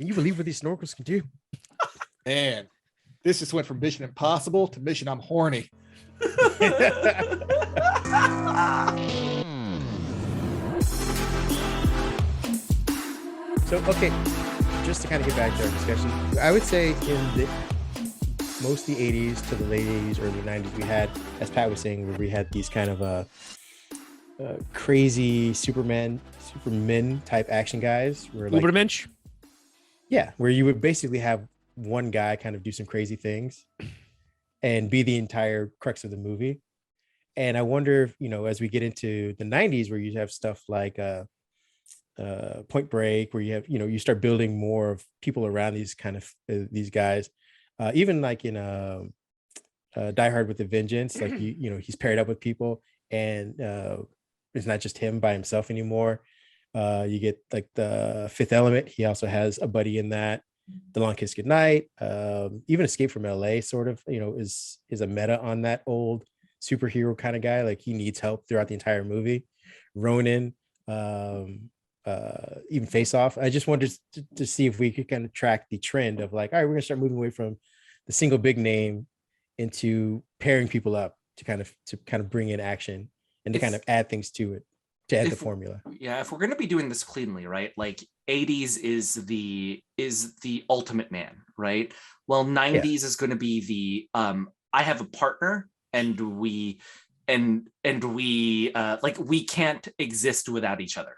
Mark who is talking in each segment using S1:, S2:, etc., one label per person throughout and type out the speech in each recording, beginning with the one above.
S1: Can you believe what these snorkels can do?
S2: Man, this just went from Mission Impossible to Mission I'm horny.
S1: So, okay, just to kind of get back to our discussion, I would say in the most of the 80s to the late 80s, early 90s, we had, as Pat was saying, where we had these kind of crazy Superman type action guys. Where like,
S3: Ubermensch?
S1: Yeah, where you would basically have one guy kind of do some crazy things and be the entire crux of the movie. And I wonder if, as we get into the 90s, where you have stuff like Point Break, where you have, you start building more of people around these kind of these guys, even like in Die Hard with a Vengeance, like he's paired up with people, and it's not just him by himself anymore. You get like the Fifth Element. He also has a buddy in that. The Long Kiss Goodnight, even Escape from LA sort of, is a meta on that old superhero kind of guy. Like he needs help throughout the entire movie. Ronin, even Face Off. I just wanted to see if we could kind of track the trend of like, all right, we're gonna start moving away from the single big name into pairing people up to kind of bring in action and to kind of add things to it, to add the formula.
S4: Yeah, if we're gonna be doing this cleanly, right? Like 80s is the ultimate man, right? Well, 90s is gonna be the I have a partner and we like we can't exist without each other.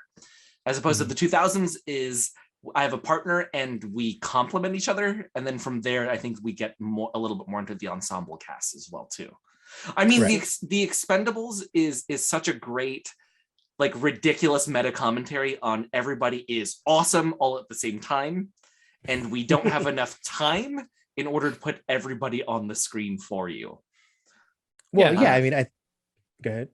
S4: As opposed to the 2000s is I have a partner and we complement each other. And then from there, I think we get a little bit more into the ensemble cast as well too. I mean, the Expendables is such a great, like ridiculous meta commentary on everybody is awesome all at the same time. And we don't have enough time in order to put everybody on the screen for you.
S1: Well, I mean, go ahead.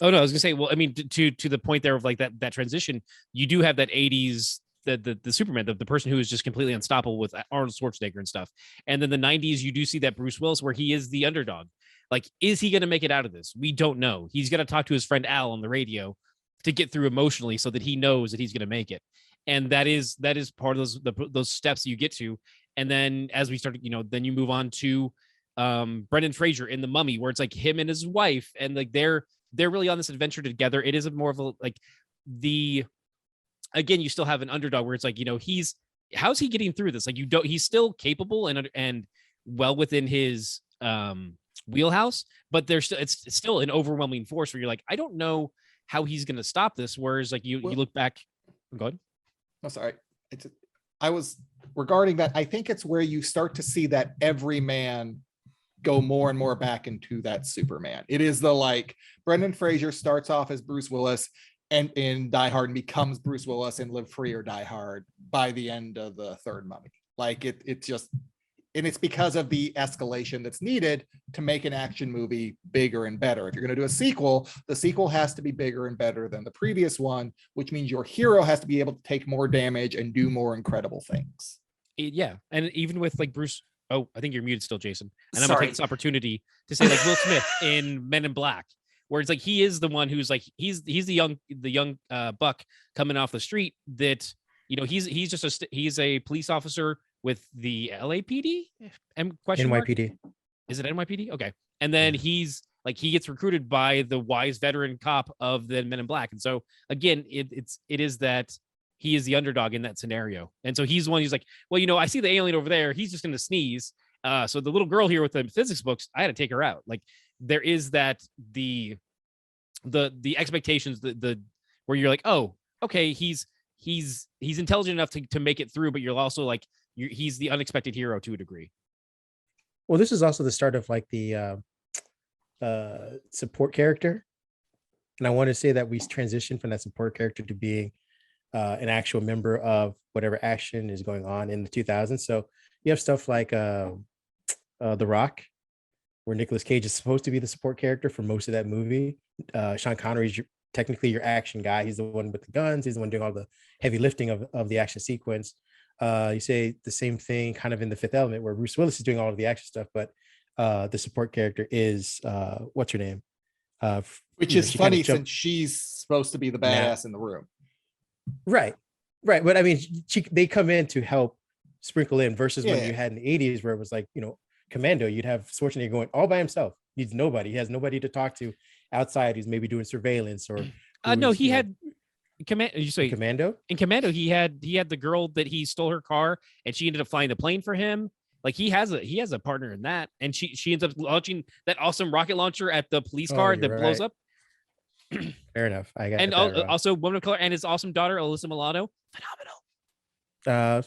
S3: Oh no, I was gonna say, well, I mean, to the point there of like that transition, you do have that 80s, the Superman, the person who is just completely unstoppable with Arnold Schwarzenegger and stuff. And then the 90s, you do see that Bruce Willis where he is the underdog. Like, is he gonna make it out of this? We don't know. He's gonna talk to his friend Al on the radio to get through emotionally so that he knows that he's gonna make it. And that is part of those steps you get to. And then as we start, then you move on to Brendan Fraser in The Mummy, where it's like him and his wife, and like they're really on this adventure together. It is more of a like again, you still have an underdog where it's like, how's he getting through this? Like he's still capable and well within his wheelhouse, but it's still an overwhelming force where you're like, I don't know how he's going to stop this. Whereas like you look back, go ahead.
S2: No, sorry. I was regarding that. I think it's where you start to see that every man go more and more back into that Superman. It is the like Brendan Fraser starts off as Bruce Willis and in Die Hard and becomes Bruce Willis and Live Free or Die Hard by the end of the third Mummy. Like it just, and it's because of the escalation that's needed to make an action movie bigger and better. If you're going to do a sequel, the sequel has to be bigger and better than the previous one, which means your hero has to be able to take more damage and do more incredible things.
S3: Yeah. And even with like Bruce, oh, I think you're muted still, Jason. And I'm gonna take this opportunity to say like Will Smith in Men in Black, where it's like he is the one who's like he's the young buck coming off the street that he's just he's a police officer with the LAPD.
S1: NYPD.
S3: Is it NYPD? Okay. And then he gets recruited by the wise veteran cop of the Men in Black. And so again, it is that he is the underdog in that scenario. And so he's the one who's like, well, I see the alien over there. He's just going to sneeze. So the little girl here with the physics books, I had to take her out. Like there is that the expectations, the where you're like, oh, okay, he's intelligent enough to make it through, but you're also like, he's the unexpected hero to a degree.
S1: Well, this is also the start of like the support character. And I want to say that we transitioned from that support character to being an actual member of whatever action is going on in the 2000s. So you have stuff like The Rock, where Nicolas Cage is supposed to be the support character for most of that movie. Sean Connery is technically your action guy. He's the one with the guns. He's the one doing all the heavy lifting of the action sequence. You say the same thing kind of in The Fifth Element, where Bruce Willis is doing all of the action stuff, but the support character is what's her name?
S2: Which is funny since she's supposed to be the badass in the room.
S1: Right. But I mean, they come in to help sprinkle in versus when
S2: Yeah.
S1: you had in the 80s where it was like, Commando, you'd have Schwarzenegger going all by himself, needs nobody, he has nobody to talk to outside, he's maybe doing surveillance or
S3: No,
S1: who's,
S3: he had command. You say
S1: Commando.
S3: in Commando, he had the girl that he stole her car, and she ended up flying the plane for him. Like he has a partner in that, and she ends up launching that awesome rocket launcher at the police car that blows up.
S1: Fair enough. I got
S3: And
S1: that wrong.
S3: also woman of color and his awesome daughter Alyssa Milano, phenomenal.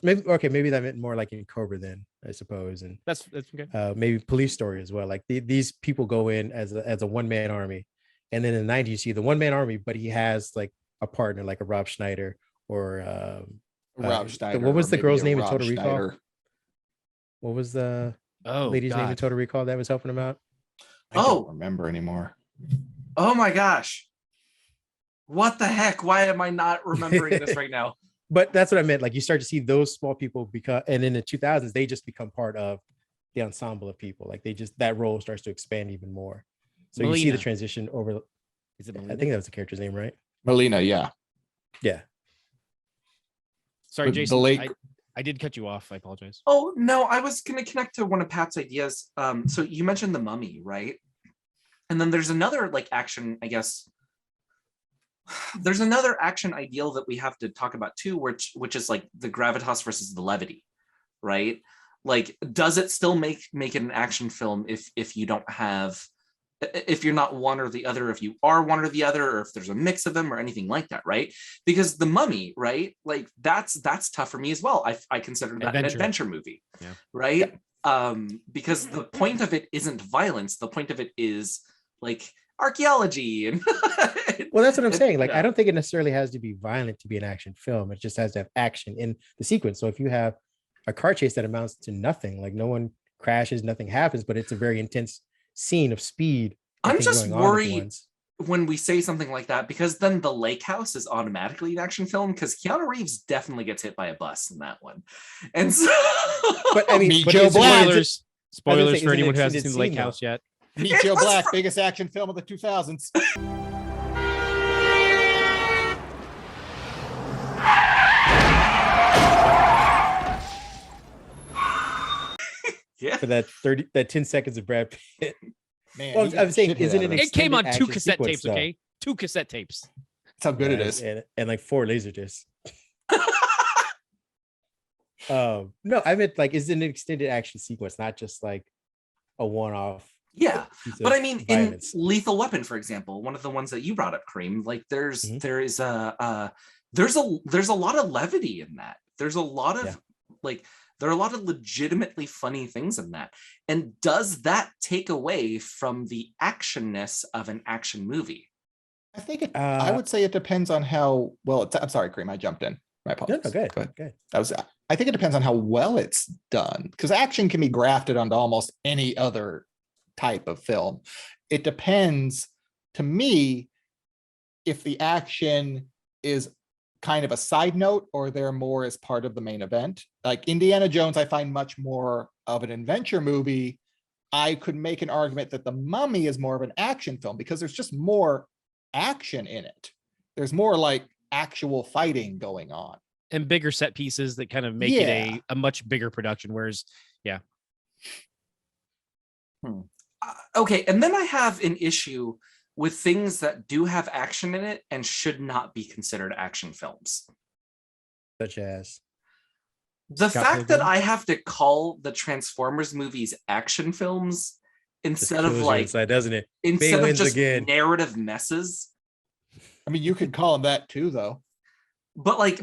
S1: Maybe that meant more like in Cobra then, I suppose, and
S3: That's okay.
S1: maybe Police Story as well. Like these people go in as a one-man army, and then in the 90s you see the one-man army, but he has like a partner like a Rob Schneider or
S2: Rob Schneider.
S1: what was
S2: or
S1: the
S2: maybe
S1: girl's
S2: a
S1: name in
S2: Rob
S1: Total Recall?
S2: Schneider.
S1: What was the
S3: Oh,
S1: lady's name in
S3: God.
S1: Total Recall that was helping him out?
S2: I don't remember anymore.
S4: Oh my gosh. What the heck? Why am I not remembering this right now?
S1: But that's what I meant. Like you start to see those small people become, and in the 2000s, they just become part of the ensemble of people. Like that role starts to expand even more. So you see
S3: Melina.
S1: the transition over.
S3: Is it
S1: I
S3: Melina?
S1: think that was the character's name, right?
S2: Melina, yeah.
S1: Yeah.
S3: Sorry,
S2: The
S3: Jason.
S2: lake-
S3: I did cut you off. I apologize.
S4: Oh, no, I was going to connect to one of Pat's ideas. So you mentioned The Mummy, right? And then there's another like action, I guess. There's another action ideal that we have to talk about too, which is like the gravitas versus the levity, right? Like, does it still make it an action film if you don't have, if you're not one or the other, if you are one or the other, or if there's a mix of them or anything like that, right? Because The Mummy, right? Like that's tough for me as well. I consider that an adventure movie,
S3: Yeah.
S4: right? Because the point of it isn't violence. The point of it is like archaeology and
S1: Well, that's what I'm saying. Like, I don't think it necessarily has to be violent to be an action film. It just has to have action in the sequence. So if you have a car chase that amounts to nothing, like no one crashes, nothing happens, but it's a very intense scene of speed.
S4: I'm just worried when we say something like that, because then The Lake House is automatically an action film, because Keanu Reeves definitely gets hit by a bus in that one. And so
S1: But I mean,
S2: Meet
S1: but
S2: Joe
S1: is it-
S2: Black.
S3: Spoilers
S1: say,
S3: for
S1: is it
S3: anyone
S1: an
S3: who hasn't
S1: extended
S3: seen The Lake
S1: scene, though?
S3: House yet.
S2: Meet Joe Black, biggest action film of the 2000s.
S4: yeah.
S1: for that 10 seconds of Brad Pitt.
S2: Man,
S1: Well,
S2: he got
S1: I'm saying,
S2: shit hit
S1: isn't
S2: out of
S1: it
S2: him.
S3: It came on
S1: extended
S3: 2
S1: action
S3: cassette
S1: sequence,
S3: tapes,
S1: though.
S3: okay? 2 cassette tapes.
S2: That's how good it is.
S1: and like 4 laser discs. No, I meant like, is it an extended action sequence, not just like a one-off?
S4: Yeah.
S1: piece
S4: But
S1: of
S4: I mean,
S1: violence.
S4: in Lethal Weapon, for example, one of the ones that you brought up, Kareem, like there is there's a lot of levity in that. There's a lot of like there are a lot of legitimately funny things in that. And does that take away from the actionness of an action movie?
S2: I think I would say it depends on how well. I'm sorry, Kareem, I jumped in. My
S1: No,
S2: apologies.
S1: no, good.
S2: Go ahead.
S1: Good.
S2: I think it depends on how well it's done, because action can be grafted onto almost any other type of film. It depends, to me, if the action is kind of a side note or they're more as part of the main event. Like Indiana Jones, I find much more of an adventure movie. I could make an argument that The Mummy is more of an action film because there's just more action in it. There's more like actual fighting going on.
S3: And bigger set pieces that kind of make it a much bigger production. Whereas,
S4: Okay, and then I have an issue with things that do have action in it and should not be considered action films.
S1: Such as
S4: The
S1: Scott
S4: fact that
S1: Pilgrim?
S4: I have to call the Transformers movies action films instead of
S1: kills you
S4: like
S1: inside, doesn't it?
S4: instead of
S1: wins
S4: just
S1: again.
S4: narrative messes.
S2: I mean, you could call them that too, though.
S4: But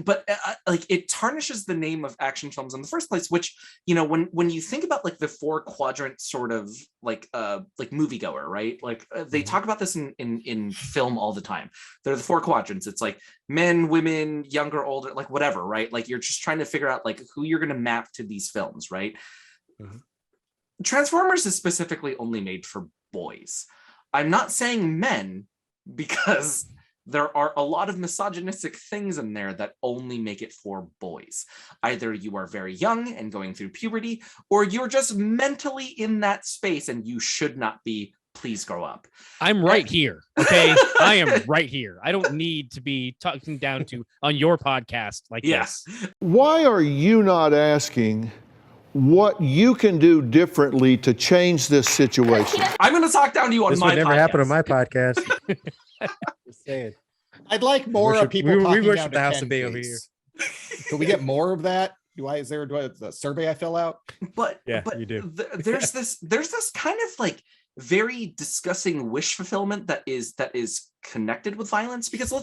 S4: it tarnishes the name of action films in the first place, which, you know, when you think about like the 4 quadrant sort of like moviegoer, right? Like they talk about this in film all the time. They're the 4 quadrants. It's like men, women, younger, older, like whatever, right? Like you're just trying to figure out like who you're going to map to these films, right? Mm-hmm. Transformers is specifically only made for boys. I'm not saying men, because there are a lot of misogynistic things in there that only make it for boys. Either you are very young and going through puberty, or you're just mentally in that space and you should not be please grow up.
S3: I'm right here. Okay. I am right here. I don't need to be talking down to on your podcast like this.
S5: Why are you not asking what you can do differently to change this situation?
S4: I'm going to talk down to you on
S1: This
S4: my
S1: would never
S4: podcast.
S1: happen on my podcast. Just saying.
S2: I'd like more of people
S1: we
S2: talking
S1: worship
S2: down
S1: the
S2: to
S1: House
S2: Ken,
S1: of Bay over
S2: please. Can we get more of that? Is there a survey I fill out?
S4: But
S1: Yeah,
S4: but
S1: you do.
S4: There's this kind of like very disgusting wish fulfillment that is connected with violence, because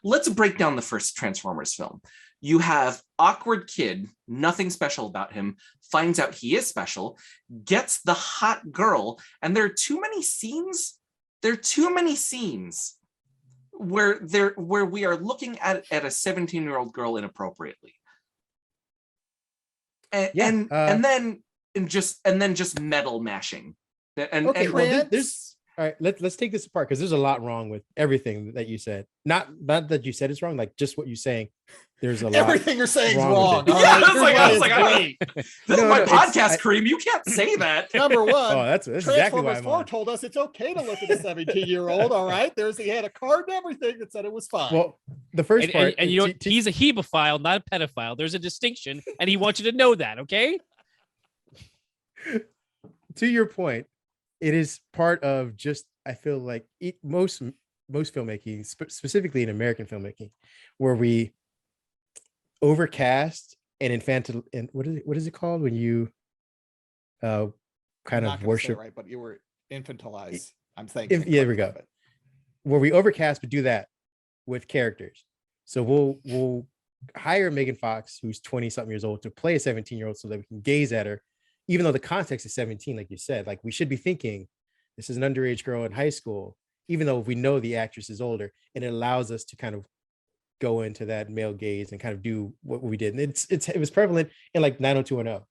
S4: let's break down the first Transformers film. You have awkward kid, nothing special about him, finds out he is special, gets the hot girl, and there are too many scenes. There are too many scenes where we are looking at a 17-year-old girl inappropriately. And then just metal mashing.
S1: Okay,
S4: And
S1: well, there's all right. Let's take this apart, because there's a lot wrong with everything that you said. Not that you said is wrong, like just what you're saying. There's a lot.
S2: Everything you're saying is
S1: wrong
S2: wrong.
S1: with it.
S2: All
S4: Yeah,
S2: right,
S4: I was like,
S2: great.
S4: this is
S1: No,
S4: my
S1: no,
S4: podcast, Kareem. You can't say that.
S2: Number one,
S1: Oh, that's exactly why
S2: Transformers
S1: I'm
S2: 4
S1: on.
S2: told us it's okay to look at a 17-year-old. All right, he had a card and everything that said it was fine.
S1: Well, the first
S3: And,
S1: part,
S3: and you know, he's a hebephile, not a pedophile. There's a distinction, and he wants you to know that, okay?
S1: to your point, it is part of just, I feel like most filmmaking, specifically in American filmmaking, where we overcast and infantile, and what is it called when you kind
S2: I'm not
S1: of
S2: gonna say
S1: worship,
S2: it right, but you were infantilized. I'm saying
S1: yeah, there we go. Where we overcast, but do that with characters. So we'll hire Megan Fox, who's 20 something years old, to play a 17-year-old so that we can gaze at her, even though the context is 17, like you said. Like, we should be thinking this is an underage girl in high school, even though we know the actress is older, and it allows us to kind of go into that male gaze and kind of do what we did. And it was prevalent in like 90210,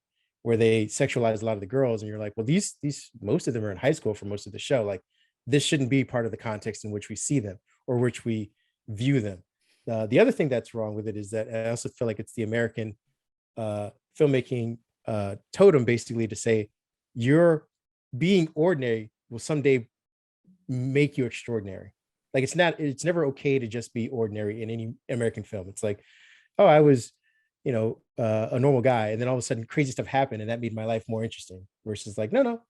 S1: where they sexualized a lot of the girls, and you're like, well, these most of them are in high school for most of the show. Like, this shouldn't be part of the context in which we see them or which we view them. The other thing that's wrong with it is that I also feel like it's the American filmmaking totem, basically, to say you're being ordinary will someday make you extraordinary. Like, it's never okay to just be ordinary in any American film. It's like, oh, I was, a normal guy, and then all of a sudden crazy stuff happened, and that made my life more interesting. Versus like, no,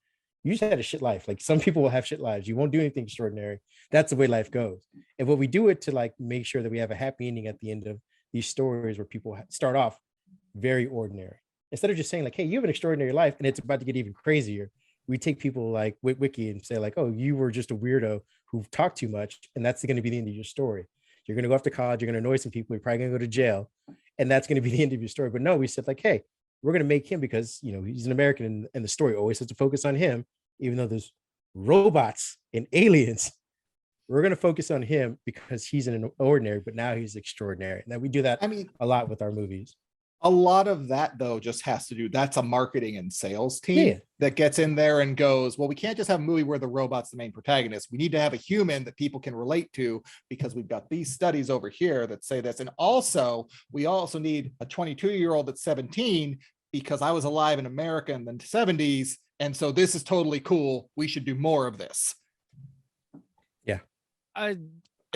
S1: you just had a shit life. Like, some people will have shit lives. You won't do anything extraordinary. That's the way life goes. And what we do it to, like, make sure that we have a happy ending at the end of these stories, where people start off very ordinary, instead of just saying like, hey, you have an extraordinary life and it's about to get even crazier. We take people like Wiki and say like, oh, you were just a weirdo who talked too much, and that's going to be the end of your story. You're going to go off to college, you're going to annoy some people, you're probably going to go to jail, and that's going to be the end of your story. But no, we said like, hey, we're going to make him, because he's an American, and the story always has to focus on him, even though there's robots and aliens. We're going to focus on him because he's an ordinary, but now he's extraordinary. And we do that a lot with our movies.
S2: A lot of that, though, just has to do, that's a marketing and sales team that gets in there and goes, well, we can't just have a movie where the robot's the main protagonist. We need to have a human that people can relate to, because we've got these studies over here that say this. And also, we also need a 22-year-old that's 17, because I was alive in America in the 70s. And so this is totally cool. We should do more of this.
S1: Yeah.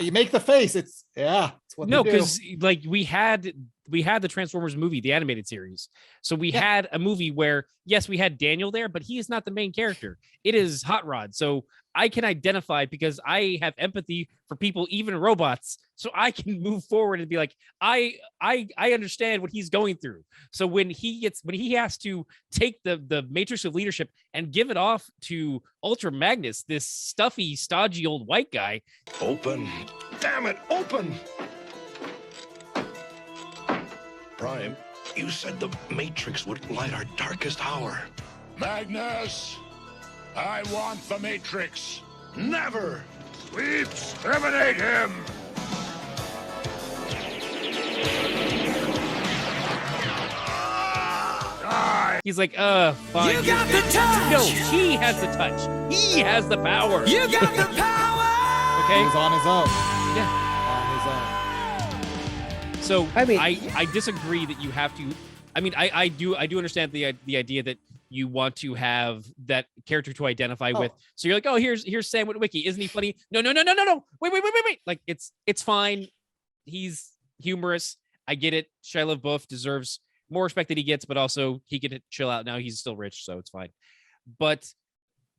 S2: You make the face. It's what
S3: no,
S2: they do.
S3: because like we had the Transformers movie, the animated series. So we had a movie where, yes, we had Daniel there, but he is not the main character. It is Hot Rod. So I can identify, because I have empathy for people, even robots. So I can move forward and be like, I understand what he's going through. So when he has to take the matrix of leadership and give it off to Ultra Magnus, this stuffy, stodgy old white guy.
S6: Open. Damn it, open. Prime, you said the Matrix would light our darkest hour.
S7: Magnus, I want the Matrix.
S6: Never!
S7: We exterminate him! Die!
S3: He's like, fine. You got the touch! No, he has the touch. He has the power.
S8: You got the power!
S3: Okay?
S2: He's on his own.
S3: Yeah.
S2: On his own.
S3: So
S1: I mean,
S3: I disagree that you have to I mean, I do understand the idea that you want to have that character to identify with. So you're like, oh, here's Sam Witwicky. Isn't he funny? No. Wait. Like it's fine. He's humorous. I get it. Shia LaBeouf deserves more respect that he gets, but also he can chill out now. He's still rich, so it's fine. But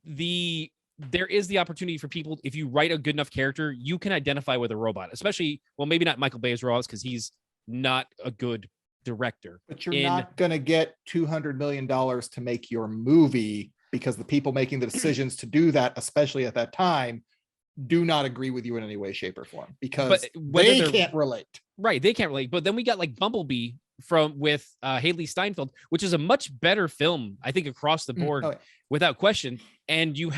S3: there is the opportunity for people, if you write a good enough character, you can identify with a robot, especially, well, maybe not Michael Bay's robots because he's not a good director.
S2: But you're not going to get $200 million to make your movie because the people making the decisions to do that, especially at that time, do not agree with you in any way, shape, or form because they can't relate.
S3: Right, they can't relate. But then we got like Bumblebee with Haley Steinfeld, which is a much better film, I think, across the board, without question. And you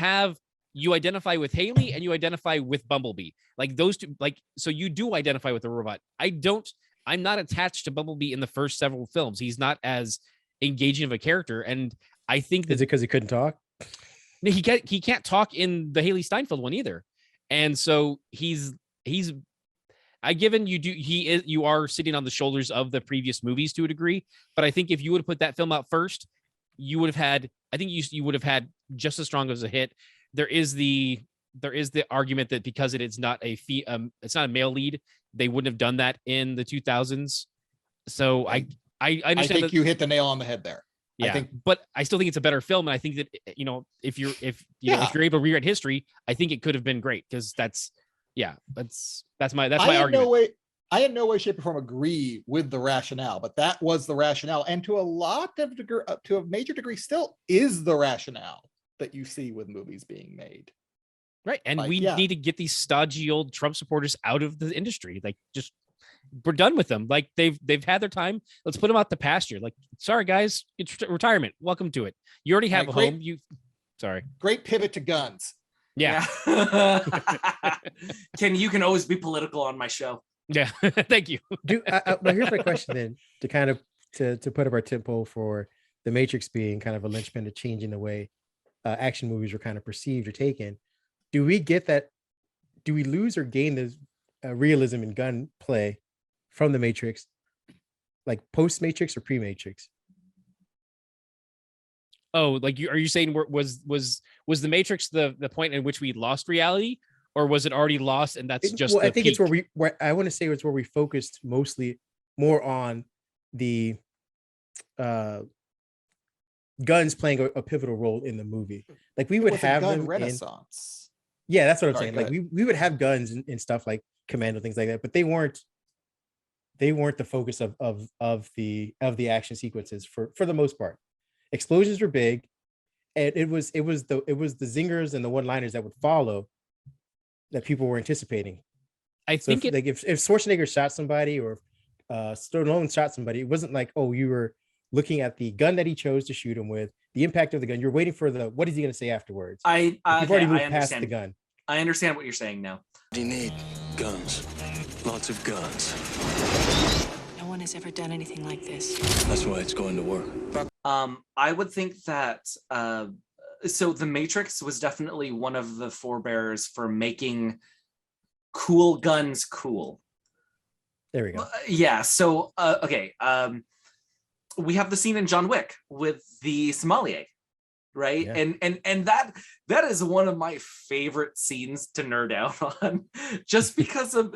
S3: identify with Haley and you identify with Bumblebee, like those two, like, so you do identify with the robot. I'm not attached to Bumblebee in the first several films. He's not as engaging of a character. And I think that,
S1: is it because he couldn't talk?
S3: He can't talk in the Haley Steinfeld one either. And so you are sitting on the shoulders of the previous movies to a degree. But I think if you would have put that film out first, you would have had just as strong as a hit. There is the argument that because it's not it's not a male lead, they wouldn't have done that in the 2000s. So I understand. I
S2: think you hit the nail on the head there.
S3: Yeah, but I still think it's a better film, and I think that if you're able to rewrite history, I think it could have been great because that's my argument.
S2: I in no way, shape, or form agree with the rationale, but that was the rationale, and to a major degree, still is the rationale that you see with movies being made.
S3: Right, and we need to get these stodgy old Trump supporters out of the industry. Like, just we're done with them. Like they've had their time. Let's put them out the pasture. Like, sorry guys, it's retirement. Welcome to it. You already have a home.
S2: Great pivot to guns.
S3: Yeah.
S4: You can always be political on my show.
S3: Yeah, thank you.
S1: Now here's my question then, to kind of to put up our tempo for The Matrix being kind of a linchpin to changing the way action movies were kind of perceived or taken. Do we get that? Do we lose or gain the realism in gunplay from The Matrix, like post Matrix or pre Matrix?
S3: Oh, like are you saying was The Matrix the point in which we lost reality, or was it already lost and that's just? Well,
S1: I think peak? It's where I want to say it's where we focused mostly more on the guns playing a pivotal role in the movie. Like we would have them
S2: renaissance.
S1: Yeah, that's what I'm saying. Like we would have guns and stuff like Commando, things like that, but they weren't the focus of the action sequences for the most part. Explosions were big, and it was the zingers and the one-liners that would follow that people were anticipating.
S3: I think
S1: if Schwarzenegger shot somebody or Stallone shot somebody, it wasn't like, oh, you were looking at the gun that he chose to shoot him with, the impact of the gun. You're waiting for what is he going to say afterwards?
S4: You've
S1: already moved past the gun.
S4: I understand what you're saying now.
S6: You need guns, lots of guns.
S9: No one has ever done anything like this.
S6: That's why it's going to work.
S4: I would think that so The Matrix was definitely one of the forebears for making cool guns cool.
S1: There we go.
S4: Yeah. So okay. We have the scene in John Wick with the sommelier, right?
S1: Yeah.
S4: And that is one of my favorite scenes to nerd out on, just because of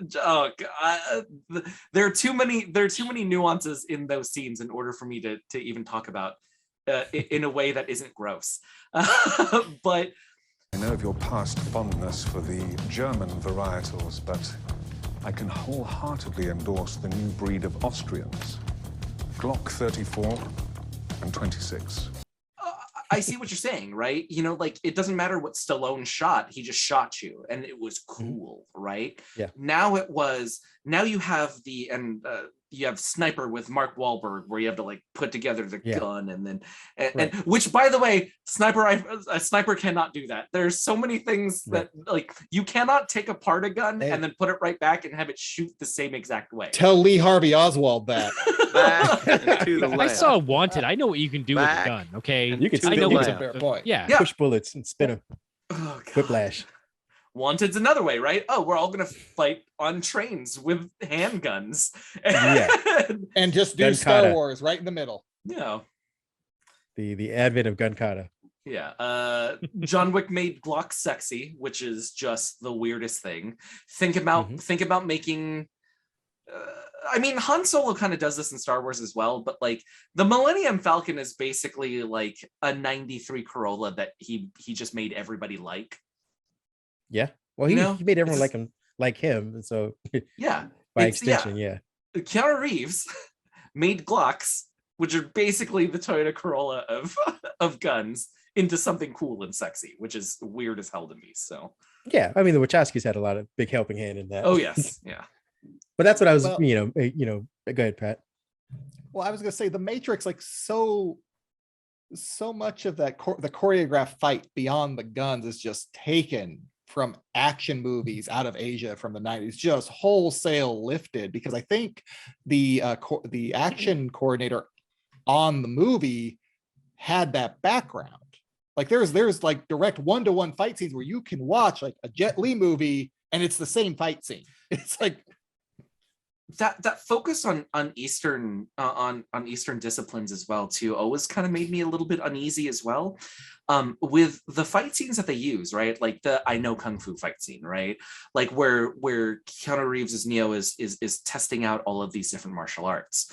S4: there are too many nuances in those scenes in order for me to even talk about in a way that isn't gross. But
S10: I know of your past fondness for the German varietals, but I can wholeheartedly endorse the new breed of Austrians. Glock 34 and 26.
S4: I see what you're saying, right? Like it doesn't matter what Stallone shot, he just shot you, and it was cool, right?
S1: Yeah.
S4: Now you have you have Sniper with Mark Wahlberg, where you have to like put together the gun and then and which, by the way, a sniper cannot do that. There's so many things that like you cannot take apart a gun and then put it right back and have it shoot the same exact way.
S2: Tell Lee Harvey Oswald that.
S3: I saw Wanted. I know what you can do with a gun. Okay,
S1: you can.
S3: I know
S1: what's
S2: a fair point.
S3: Yeah,
S1: push bullets and spin them.
S4: Oh,
S1: Whiplash.
S4: Wanted's another way, right? Oh, we're all gonna fight on trains with handguns.
S2: And just do Star Wars right in the middle.
S4: Yeah.
S1: The advent of gun kata.
S4: Yeah. John Wick made Glock sexy, which is just the weirdest thing. Think about making I mean, Han Solo kind of does this in Star Wars as well, but like the Millennium Falcon is basically like a 93 Corolla that he just made everybody like.
S1: Yeah. Well, he made everyone like him. And so
S4: yeah,
S1: by extension, yeah.
S4: Keanu Reeves made Glocks, which are basically the Toyota Corolla of guns, into something cool and sexy, which is weird as hell to me. So
S1: yeah, I mean the Wachowskis had a lot of big helping hand in that.
S4: Oh yes, yeah.
S1: But that's what I was, go ahead, Pat.
S2: Well, I was gonna say the Matrix, like so much of that the choreographed fight beyond the guns is just taken from action movies out of Asia from the 90s, just wholesale lifted, because I think the action coordinator on the movie had that background. Like there's like direct one-to-one fight scenes where you can watch like a Jet Li movie and it's the same fight scene. It's like
S4: that focus on Eastern Eastern disciplines as well too always kind of made me a little bit uneasy as well, with the fight scenes that they use, right? Like the I Know Kung Fu fight scene, right? Like where Keanu Reeves as Neo is testing out all of these different martial arts,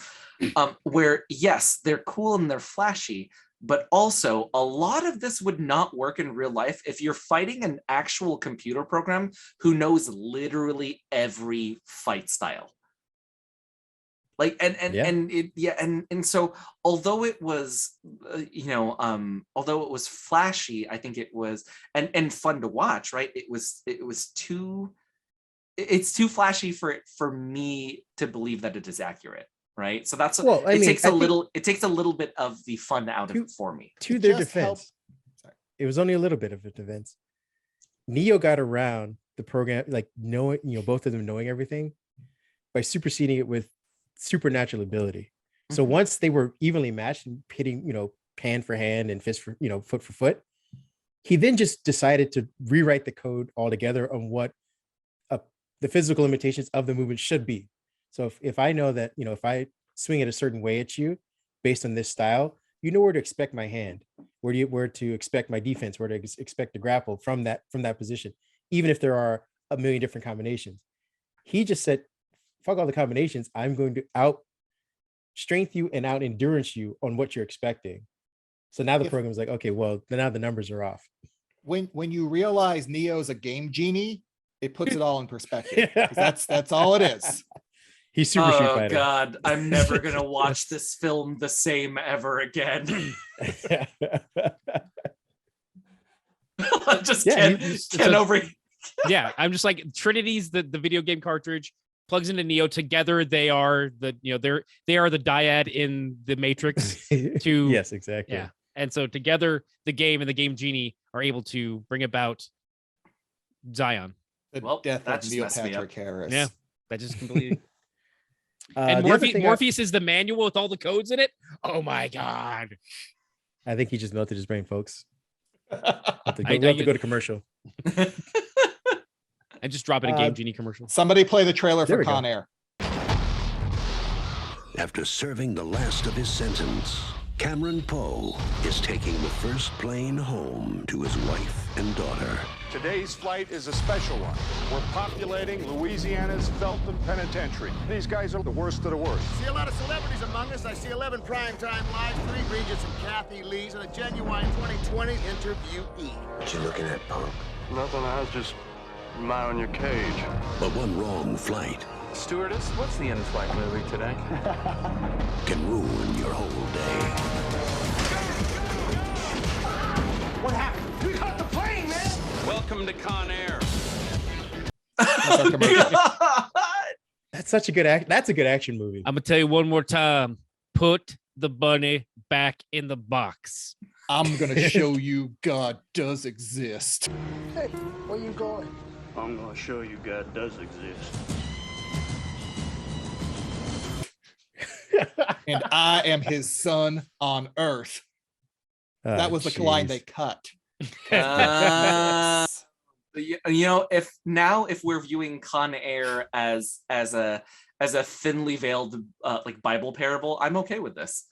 S4: where yes, they're cool and they're flashy, but also a lot of this would not work in real life if you're fighting an actual computer program who knows literally every fight style. Like and so although it was although it was flashy, I think it was and fun to watch, right? It's too flashy for me to believe that it is accurate, right? So that's it takes a little bit of the fun out of it for me.
S1: To their defense, it was only a little bit of a defense. Neo got around the program, like knowing, both of them knowing everything, by superseding it with supernatural ability. So once they were evenly matched and pitting, hand for hand and fist for, foot for foot, he then just decided to rewrite the code altogether on what the physical limitations of the movement should be. So if I know that, if I swing it a certain way at you based on this style, you know where to expect my hand, where to expect my defense, where to expect to grapple from that position, even if there are a million different combinations. He just said, fuck all the combinations. I'm going to out strength you and out endurance you on what you're expecting. So now the program is like, okay, well, now the numbers are off.
S2: When you realize Neo's a game genie, it puts it all in perspective. That's all it is.
S1: He's super Street Fighter.
S4: Oh God, I'm never gonna watch this film the same ever again. Ken over.
S3: Yeah, I'm just like Trinity's the video game cartridge. Plugs into Neo. Together they are the they are the dyad in the Matrix.
S1: Yes, exactly.
S3: Yeah, and so together the game and the game genie are able to bring about Zion.
S2: The death of Neil Patrick Harris.
S3: Yeah, that just completely. And Morpheus is the manual with all the codes in it. Oh my God!
S1: I think he just melted his brain, folks. Have to go to commercial.
S3: And just drop it a Game Genie commercial.
S2: Somebody play the trailer for Con Air.
S6: After serving the last of his sentence, Cameron Poe is taking the first plane home to his wife and daughter.
S7: Today's flight is a special one. We're populating Louisiana's Felton Penitentiary. These guys are the worst of the worst.
S11: See a lot of celebrities among us. I see 11 primetime lives, 3 Regents and Kathy Lees, and a genuine 2020 interviewee.
S6: What you looking at, punk?
S12: Nothing, I was just admiring your cage.
S6: But one wrong flight.
S12: Stewardess, what's the in-flight movie today?
S6: Can ruin your whole day.
S11: What happened? We caught the plane, man!
S12: Welcome to Con Air.
S1: That's such a good That's a good action movie.
S3: I'm gonna tell you one more time. Put the bunny back in the box.
S2: I'm gonna show you God does exist.
S11: Hey, where you going?
S12: I'm gonna show you God does exist.
S2: And I am his son on earth. That was the line they cut.
S4: If we're viewing Con Air as a thinly veiled like Bible parable, I'm okay with this.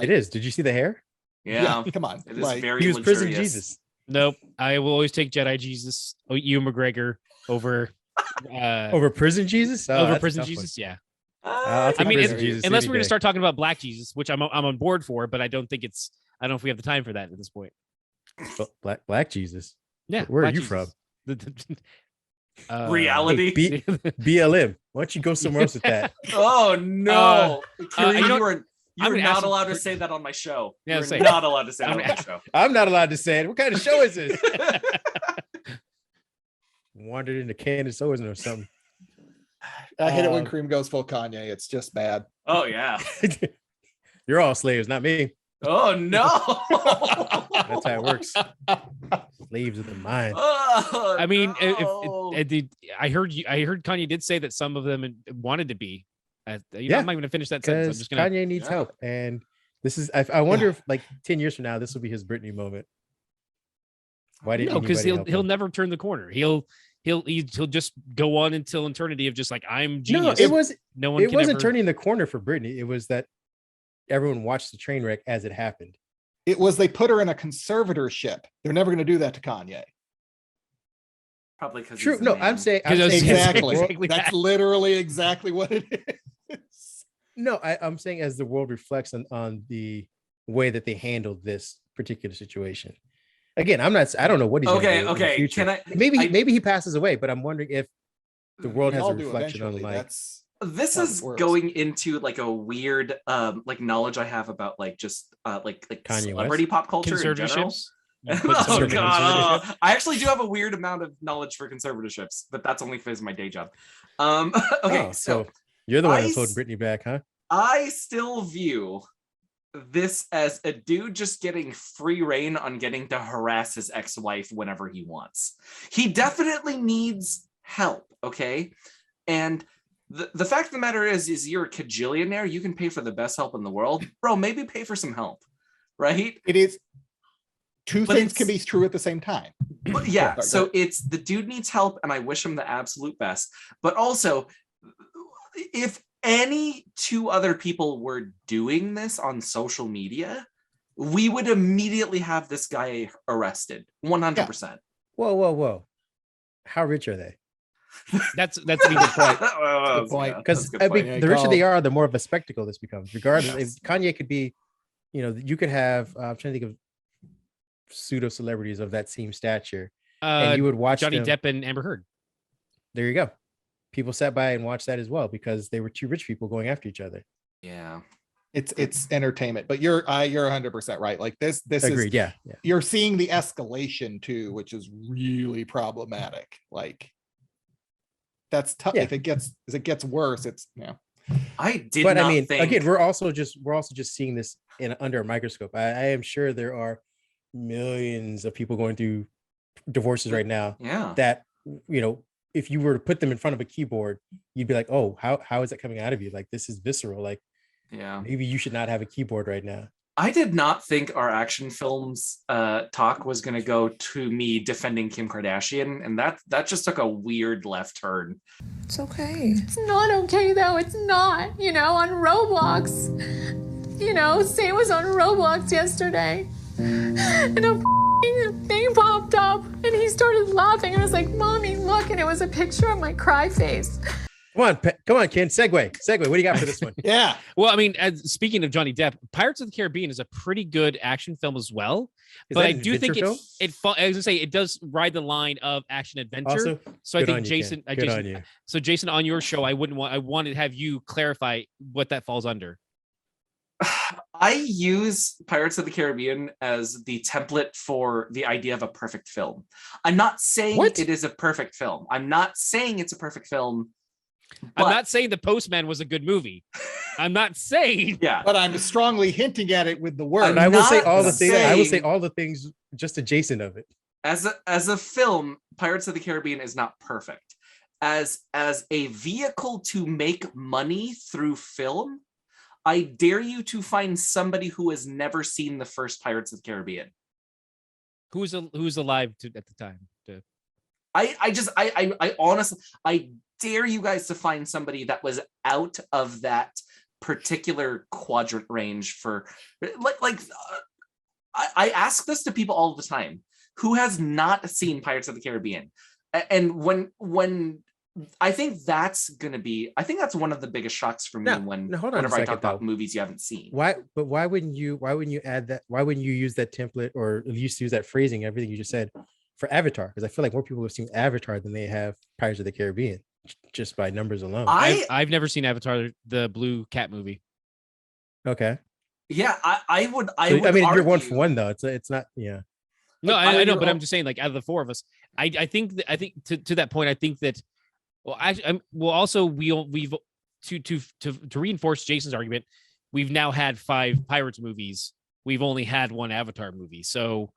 S1: It is. Did you see the hair?
S4: Yeah,
S2: come on.
S4: It is very
S1: he was
S4: luxurious.
S1: prison Jesus.
S3: Nope. I will always take Jedi Jesus, Ewan McGregor over
S1: Over prison Jesus. Oh,
S3: over
S1: that's a
S3: prison
S1: tough one.
S3: Jesus. Yeah.
S1: I'll take
S3: I mean,
S1: prison Jesus
S3: unless
S1: any
S3: we're going to
S1: day.
S3: start talking about Black Jesus, which I'm on board for, but I don't know if we have the time for that at this point.
S1: Black Jesus.
S3: Yeah.
S1: Where
S3: Black
S1: are you
S3: Jesus.
S4: Reality.
S1: Hey, BLM. Why don't you go somewhere else with that?
S4: Oh no! Kareem, you are
S3: I'm gonna
S4: not
S3: ask
S4: allowed
S3: you-
S4: to say that on my show.
S3: Yeah,
S4: You're
S3: say-
S4: not allowed to say that
S3: I'm
S4: on my show.
S1: I'm not allowed to say it. What kind of show is this? Wandered into Candace Owens or something.
S2: I hate it when Kareem goes full Kanye. It's just bad.
S4: Oh yeah.
S1: You're all slaves, not me.
S4: Oh no.
S1: That's how it works. Slaves of the mind.
S4: Oh,
S3: I mean,
S4: no.
S3: I heard Kanye did say that some of them wanted to be. I'm not going to finish that sentence. I'm
S1: Because
S3: just going to.
S1: Kanye needs help, and this is. I wonder if, like, 10 years from now, this will be his Britney moment. Why didn't?
S3: No, because
S1: anybody help
S3: he'll
S1: him?
S3: never turn the corner. He'll just go on until eternity of just like I'm genius.
S1: No, it was.
S3: No one.
S1: It
S3: can
S1: wasn't
S3: ever...
S1: turning the corner for Britney. It was that everyone watched the train wreck as it happened.
S2: It was they put her in a conservatorship. They're never going to do that to Kanye.
S4: Probably because
S1: True. No, I'm saying
S2: exactly. That's literally exactly what it is.
S1: No, I'm saying as the world reflects on the way that they handled this particular situation. Again, I don't know what he's
S4: Okay,
S1: gonna do in the
S4: okay.
S1: future.
S4: Can I
S1: maybe he passes away, but I'm wondering if the world has a
S2: All do
S1: reflection on
S2: eventually.
S1: like
S4: this
S2: how
S4: is
S2: it works.
S4: going into like a weird like knowledge I have about like just like
S1: Kanye
S4: celebrity
S1: West?
S4: pop culture in general.
S3: Conservatorships? You put
S4: Oh
S3: some
S4: god,
S3: conservatorship?
S4: I actually do have a weird amount of knowledge for conservatorships, but that's only because of my day job. Okay,
S1: Oh,
S4: so
S1: you're the one
S4: I
S1: that's holding
S4: s-
S1: Britney back, huh?
S4: I still view this as a dude just getting free reign on getting to harass his ex-wife whenever he wants. He definitely needs help, okay? And the fact of the matter is you're a cajillionaire, you can pay for the best help in the world. Bro, maybe pay for some help, right?
S2: It is two
S4: But
S2: things
S4: it's-
S2: can be true at the same time.
S4: But yeah,
S2: Go-
S4: so
S2: go.
S4: it's the dude needs help and I wish him the absolute best. But also, if any two other people were doing this on social media, we would immediately have this guy arrested 100%.
S1: Whoa. How rich are they?
S3: That's a good point.
S2: Good point.
S1: Because
S2: Yeah,
S1: the richer
S2: call.
S1: they are, the more of a spectacle this becomes. Regardless, if Kanye could be, you could have. I'm trying to think of pseudo celebrities of that same stature, and you would watch
S3: Johnny
S1: them.
S3: Depp and Amber Heard.
S1: There you go. People sat by and watched that as well because they were two rich people going after each other.
S4: Yeah.
S2: It's entertainment, but you're 100% right. Like this
S1: Agreed.
S2: is
S1: Yeah.
S2: you're seeing the escalation too, which is really problematic. Like that's tough.
S1: Yeah.
S2: If it gets worse, it's
S4: I did
S1: But
S4: not
S1: I mean,
S4: think
S1: again, we're also just seeing this under a microscope. I am sure there are millions of people going through divorces right now.
S4: Yeah.
S1: That if you were to put them in front of a keyboard, you'd be like, oh, how is that coming out of you? Like, this is visceral. Like,
S4: Yeah.
S1: maybe you should not have a keyboard right now.
S4: I did not think our action films talk was going to go to me defending Kim Kardashian, and that just took a weird left turn.
S13: It's okay. It's not okay though. It's not. On Roblox. Sam was on Roblox yesterday, and a thing popped up, and he started laughing. I was like, "Mommy, look!" And it was a picture of my cry face.
S1: Come on, Ken. Segue. What do you got for this one?
S2: Yeah.
S3: Well, I mean, speaking of Johnny Depp, Pirates of the Caribbean is a pretty good action film as well.
S1: Is
S3: But
S1: that
S3: I
S1: an
S3: do think
S1: adventure
S3: I was gonna say it does ride the line of action adventure.
S1: Also,
S3: so I
S1: good
S3: think
S1: on you,
S3: Jason,
S1: Ken. Good on you.
S3: So Jason, on your show, I wanted to have you clarify what that falls under.
S4: I use Pirates of the Caribbean as the template for the idea of a perfect film. I'm not saying it is a perfect film. I'm not saying it's a perfect film.
S3: I'm not saying The Postman was a good movie. I'm not saying.
S4: Yeah.
S2: But I'm strongly hinting at it with the word.
S1: And I will say
S4: not
S1: all the things. I will say
S4: saying-
S1: all the things just adjacent of it.
S4: As a film, Pirates of the Caribbean is not perfect. As a vehicle to make money through film, I dare you to find somebody who has never seen the first Pirates of the Caribbean.
S3: Who's alive at the time?
S4: I honestly, I dare you guys to find somebody that was out of that particular quadrant range for I ask this to people all the time who has not seen Pirates of the Caribbean. And when I think that's one of the biggest shocks for me whenever I talk about movies you haven't seen.
S1: Why wouldn't you add that? Why wouldn't you use that template or at least use that phrasing, everything you just said for Avatar? Because I feel like more people have seen Avatar than they have Pirates of the Caribbean, just by numbers alone.
S3: I've never seen Avatar, the Blue Cat movie.
S1: Okay.
S4: Yeah, I would
S1: mean,
S4: argue,
S1: you're one for one though. It's not, yeah.
S3: No, I know, but I'm just saying, like, out of the four of us, I think to that point, I think that. Well, also we've to reinforce Jason's argument, we've now had 5 Pirates movies. We've only had 1 Avatar movie, so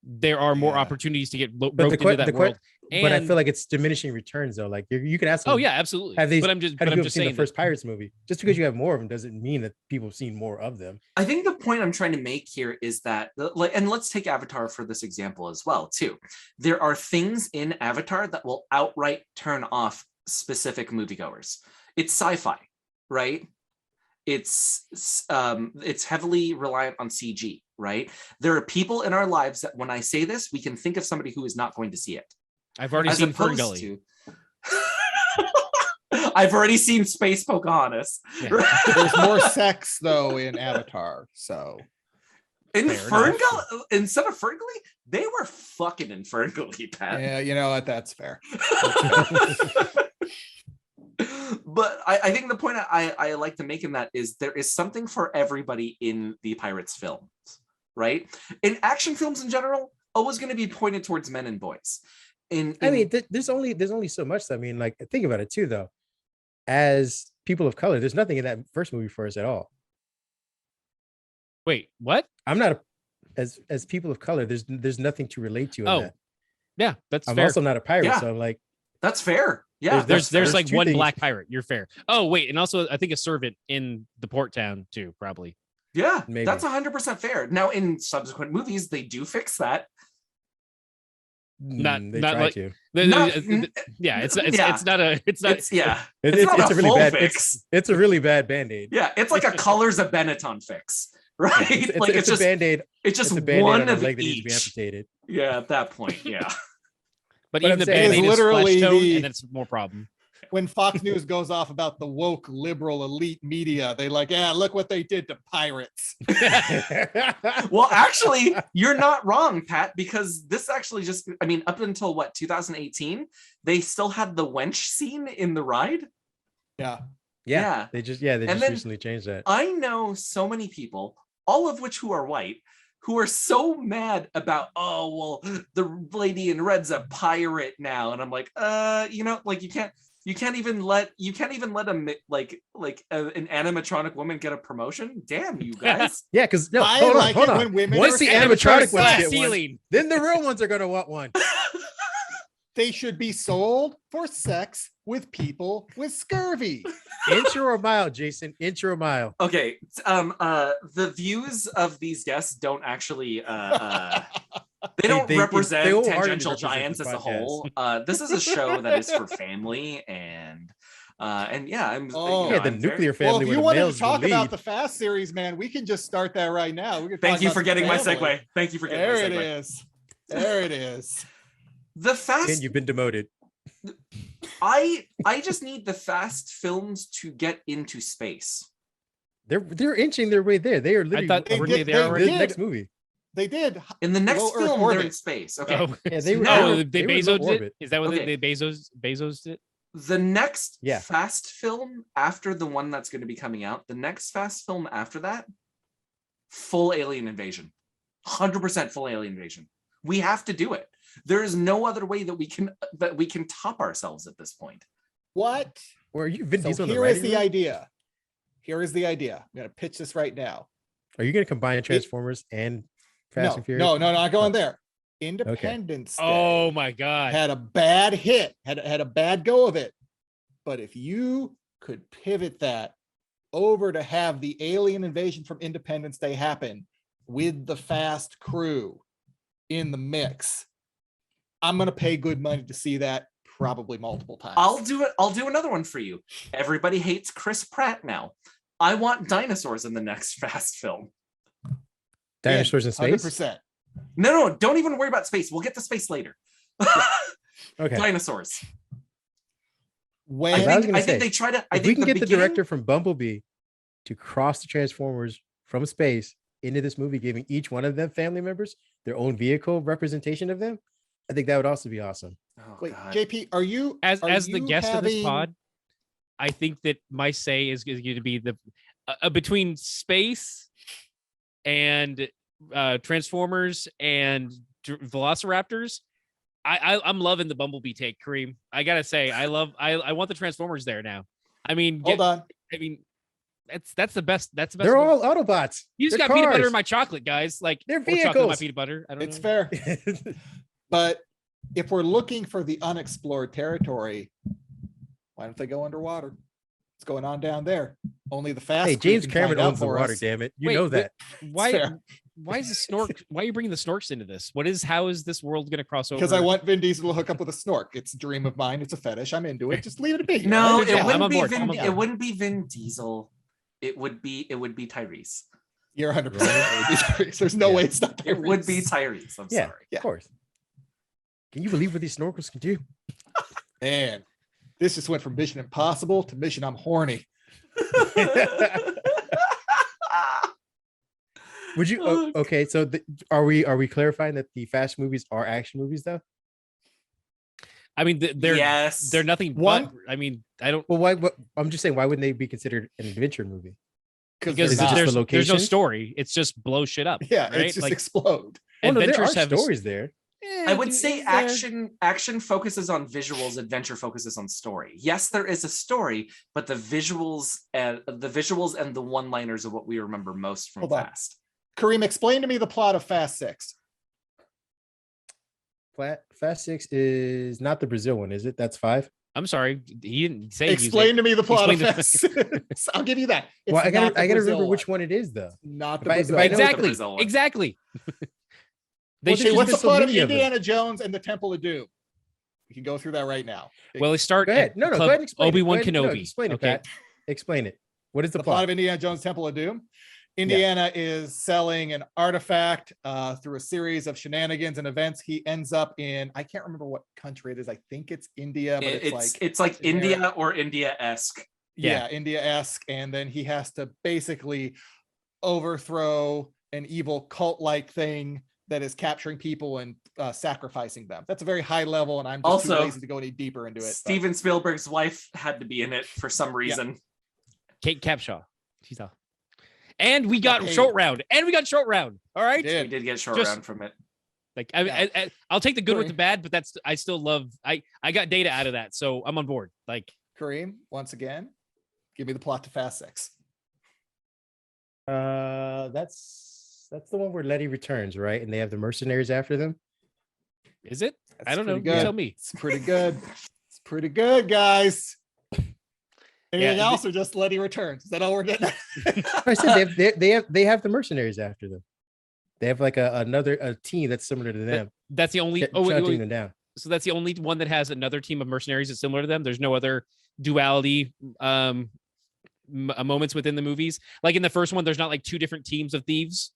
S3: there are more opportunities to get roped into that world.
S1: But I feel like it's diminishing returns though. Like you could ask them,
S3: oh yeah, absolutely.
S1: But I'm just saying the first Pirates movie. Just because you have more of them doesn't mean that people have seen more of them.
S4: I think the point I'm trying to make here is that, like, and let's take Avatar for this example as well too. There are things in Avatar that will outright turn off specific moviegoers. It's sci-fi, right? It's heavily reliant on CG, right? There are people in our lives that when I say this, we can think of somebody who is not going to see it.
S3: I've already seen Ferngully.
S4: I've already seen Space Pocahontas.
S3: Yeah.
S4: Right?
S2: There's more sex though in Avatar, so
S4: in Ferngully, instead of Ferngully, they were fucking in Ferngully, Pat.
S2: Yeah, you know what? That's fair.
S4: But I think the point I like to make in that is there is something for everybody in the Pirates films, right? In action films in general, always going to be pointed towards men and boys.
S1: There's only so much. I mean, like, think about it too, though. As people of color, there's nothing in that first movie for us at all.
S3: Wait, what?
S1: I'm not as people of color. There's nothing to relate to in that.
S3: Yeah, that's
S1: I'm
S3: fair.
S1: also not a pirate, so I'm like,
S4: that's fair. Yeah,
S3: there's like one
S1: things.
S3: black pirate. You're fair. Oh wait, and also I think a servant in the port town too, probably.
S4: Yeah,
S1: maybe.
S4: That's 100% fair. Now in subsequent movies, they do fix that.
S3: Not
S1: they
S3: not
S1: try
S3: like
S1: to.
S3: Yeah, it's not a
S4: it's a
S1: really
S4: full
S1: bad
S4: fix.
S1: It's a really bad Band-Aid.
S4: Yeah, it's like a colors of Benetton fix, right?
S1: It's just a Band-Aid.
S4: It's just
S1: a Band-Aid
S4: one
S1: on a
S4: of
S1: leg that needs to be
S4: each.
S1: amputated.
S4: Yeah, at that point, yeah.
S3: But
S1: But
S3: even
S1: I'm
S3: the
S1: saying
S3: Band-Aid
S2: is
S3: is
S2: literally
S3: flesh tone,
S2: the-
S3: and that's more problem.
S2: When Fox News goes off about the woke liberal elite media, they like, yeah, look what they did to pirates.
S4: Well, actually, you're not wrong, Pat, because this actually just, I mean, up until what, 2018, they still had the wench scene in the ride.
S2: Yeah.
S1: They just
S4: then
S1: recently changed that.
S4: I know so many people, all of which who are white, who are so mad about, oh, well, the lady in red's a pirate now. And I'm like, like you can't even let an animatronic woman get a promotion. Damn you guys.
S1: Yeah, because
S2: When women
S1: once
S2: are
S1: the
S2: animatronic
S1: animatronic ones get
S3: ceiling.
S1: one, then the real ones are gonna want one.
S2: They should be sold for sex with people with scurvy.
S1: Inch or a mile, Jason. Inch or a mile.
S4: Okay. The views of these guests don't actually they don't represent
S1: they wholeheartedly
S4: Tangential
S1: represent
S4: Giants
S1: the
S4: as a
S1: podcast.
S4: whole. This is a show that is for family and yeah, I'm
S1: the
S4: I'm
S1: nuclear
S2: Well,
S1: family
S2: if
S1: with
S2: you
S1: the
S2: wanted
S1: males
S2: to talk
S1: in the
S2: about
S1: lead.
S2: the Fast series, man, we can just start that right now. We can
S4: Thank
S2: talk
S4: you
S2: about
S4: for
S2: the
S4: getting my
S2: family.
S4: segue. Thank you for getting
S2: There
S4: my
S2: it
S4: segue.
S2: is. There it is.
S4: The Fast
S1: And you've been demoted.
S4: I just need the Fast films to get into space.
S1: They're inching their way there. They are literally
S3: thought
S2: They
S3: were
S2: did-
S3: they
S2: they
S3: already?
S2: did.
S1: the next movie.
S2: They did.
S4: In the next
S2: Low Earth
S4: film, they're
S2: orbit.
S4: in space. Okay.
S3: Oh,
S1: Yeah, they were.
S4: Now-
S3: they
S1: they were in
S3: Bezos
S1: low
S3: did?
S1: orbit.
S3: Is that what
S4: Okay.
S3: they Bezos did?
S4: The next
S1: Yeah.
S4: Fast film after the one that's going to be coming out, the next Fast film after that, full alien invasion. 100% full alien invasion. We have to do it. There is no other way that we can top ourselves at this point.
S2: What?
S1: Or are you Vin
S2: So
S1: Diesel in
S2: here is
S1: writing
S2: the
S1: room?
S2: idea. Here is the idea. I'm going to pitch this right now.
S1: Are you going to combine Transformers and Fast and Furious?
S2: No, not going there. Independence Day
S3: Oh my god.
S2: had a bad hit, had a bad go of it. But if you could pivot that over to have the alien invasion from Independence Day happen with the Fast crew in the mix, I'm going to pay good money to see that, probably multiple times.
S4: I'll do it. I'll do another one for you. Everybody hates Chris Pratt now. I want dinosaurs in the next Fast film.
S1: Dinosaurs in space?
S2: 100%.
S4: No, don't even worry about space. We'll get to space later.
S1: Okay.
S4: Dinosaurs.
S2: When
S1: I was gonna
S4: I think
S1: say,
S4: they try to. I
S1: if
S4: think
S1: we can get the
S4: beginning-
S1: director from Bumblebee to cross the Transformers from space into this movie, giving each one of them family members their own vehicle representation of them, I think that would also be awesome.
S4: Oh,
S2: Wait,
S4: God.
S2: JP, are you
S3: As the
S2: you
S3: guest of this
S2: having-
S3: pod, I think that my say is going to be the between space and Transformers and Velociraptors. I'm loving the Bumblebee take, Kareem. I gotta say, I want the Transformers there now. I mean,
S2: Hold on.
S3: I mean, that's the best. That's the best.
S1: They're all Autobots.
S3: You just
S1: They're
S3: got peanut butter
S1: cars.
S3: in my chocolate, guys. Like
S1: They're
S3: or chocolate in my
S1: vehicles.
S3: peanut butter. I don't
S2: It's
S3: know.
S2: fair. But if we're looking for the unexplored territory, why don't they go underwater? What's going on down there? Only the fast.
S1: Hey,
S2: crew
S1: James
S2: can
S1: Cameron
S2: find out
S1: owns the
S2: for
S1: water,
S2: us.
S1: damn it. You
S3: Wait,
S1: know
S3: wait,
S1: that.
S2: fair.
S3: Why is the snork? Why are you bringing the snorks into this? How is this world going to cross over?
S2: Because I want Vin Diesel to hook up with a snork. It's a dream of mine. It's a fetish. I'm into it. Just leave it be.
S4: No,
S2: Right?
S4: it
S3: I'm
S4: wouldn't
S3: on
S4: be
S3: board.
S4: Vin.
S3: I'm on
S4: It
S3: board.
S4: wouldn't be Vin Diesel. It would be Tyrese.
S2: You're 100%. There's no way it's not.
S4: It would
S2: Tyrese.
S4: be Tyrese. I'm
S1: Yeah,
S4: sorry.
S1: of course. Can you believe what these snorkels can do?
S2: Man, this just went from Mission Impossible to Mission I'm horny.
S1: Would you? Okay, so are we clarifying that the Fast movies are action movies though?
S3: I mean, they're
S4: Yes.
S3: they're nothing
S2: One-
S3: but. I mean, I don't
S1: Well, why? I'm just saying, why wouldn't they be considered an adventure movie?
S3: because
S1: Is it just the
S3: there's no
S1: location?
S3: story. It's just blow shit up.
S2: Yeah,
S3: right?
S2: it's just
S3: Like
S2: explode.
S1: Oh no, there are
S3: adventures have
S1: stories there.
S4: I would say action focuses on visuals, adventure focuses on story. Yes, there is a story, but the visuals and the one-liners are what we remember most from
S2: Hold on.
S4: Fast.
S2: Kareem, explain to me the plot of Fast 6.
S1: Fast 6 is not the Brazil one, is it? That's 5.
S3: I'm sorry, he didn't say.
S2: Explain to me the plot of
S3: Explain
S2: Fast 6. I'll give you that. It's
S1: Well, I
S2: not
S1: gotta
S2: the Brazil
S1: remember which
S2: one.
S1: one it is though.
S2: Not
S1: If
S2: the
S1: I- if
S2: Brazil
S1: I
S2: one.
S1: know-
S3: Exactly,
S4: Brazil one.
S3: exactly. They
S2: Okay,
S3: should
S2: what's the
S1: just so
S2: plot of
S1: many of them.
S2: Indiana Jones and the Temple of Doom? We can go through that right now.
S3: Well, they start
S1: Go ahead.
S3: at
S1: No, go
S3: Club
S1: ahead and explain it.
S3: Obi-Wan
S1: Go ahead. No,
S3: Kenobi.
S1: explain it,
S3: Okay.
S1: Pat. Explain it. What is the
S2: The plot
S1: plot?
S2: of Indiana Jones Temple of Doom. Indiana is selling an artifact through a series of shenanigans and events. He ends up in, I can't remember what country it is. I think it's India, but
S4: It's like
S2: generic.
S4: India or India-esque.
S2: Yeah, India-esque. And then he has to basically overthrow an evil cult-like thing that is capturing people and sacrificing them. That's a very high level, and I'm just too
S4: Also,
S2: lazy to go any deeper into it. but-
S4: Steven Spielberg's wife had to be in it for some reason.
S3: Kate Capshaw. She's off. And we got
S2: Okay.
S3: short round. All right.
S2: Yeah.
S4: We did get short
S3: Just-
S4: round from it.
S3: Like
S2: Yeah.
S3: I'll take the good with
S2: Sorry.
S3: the bad, but I still love. I got data out of that, so I'm on board. Like
S2: Kareem, once again, give me the plot to Fast 6.
S1: That's the one where Letty returns, right? And they have the mercenaries after them.
S3: is it? I
S2: That's
S3: don't know.
S2: pretty
S3: You
S2: good.
S3: tell me.
S2: It's pretty good. It's pretty good, guys. Anything
S3: Yeah,
S2: else or just Letty returns? Is that all we're getting at?
S1: I said they have the mercenaries after them. They have like a team that's similar to them.
S3: That's the only.
S1: Shutting
S3: Oh, wait, wait.
S1: them down.
S3: So that's the only one that has another team of mercenaries that's similar to them. There's no other duality moments within the movies. Like in the first one, there's not like two different teams of thieves,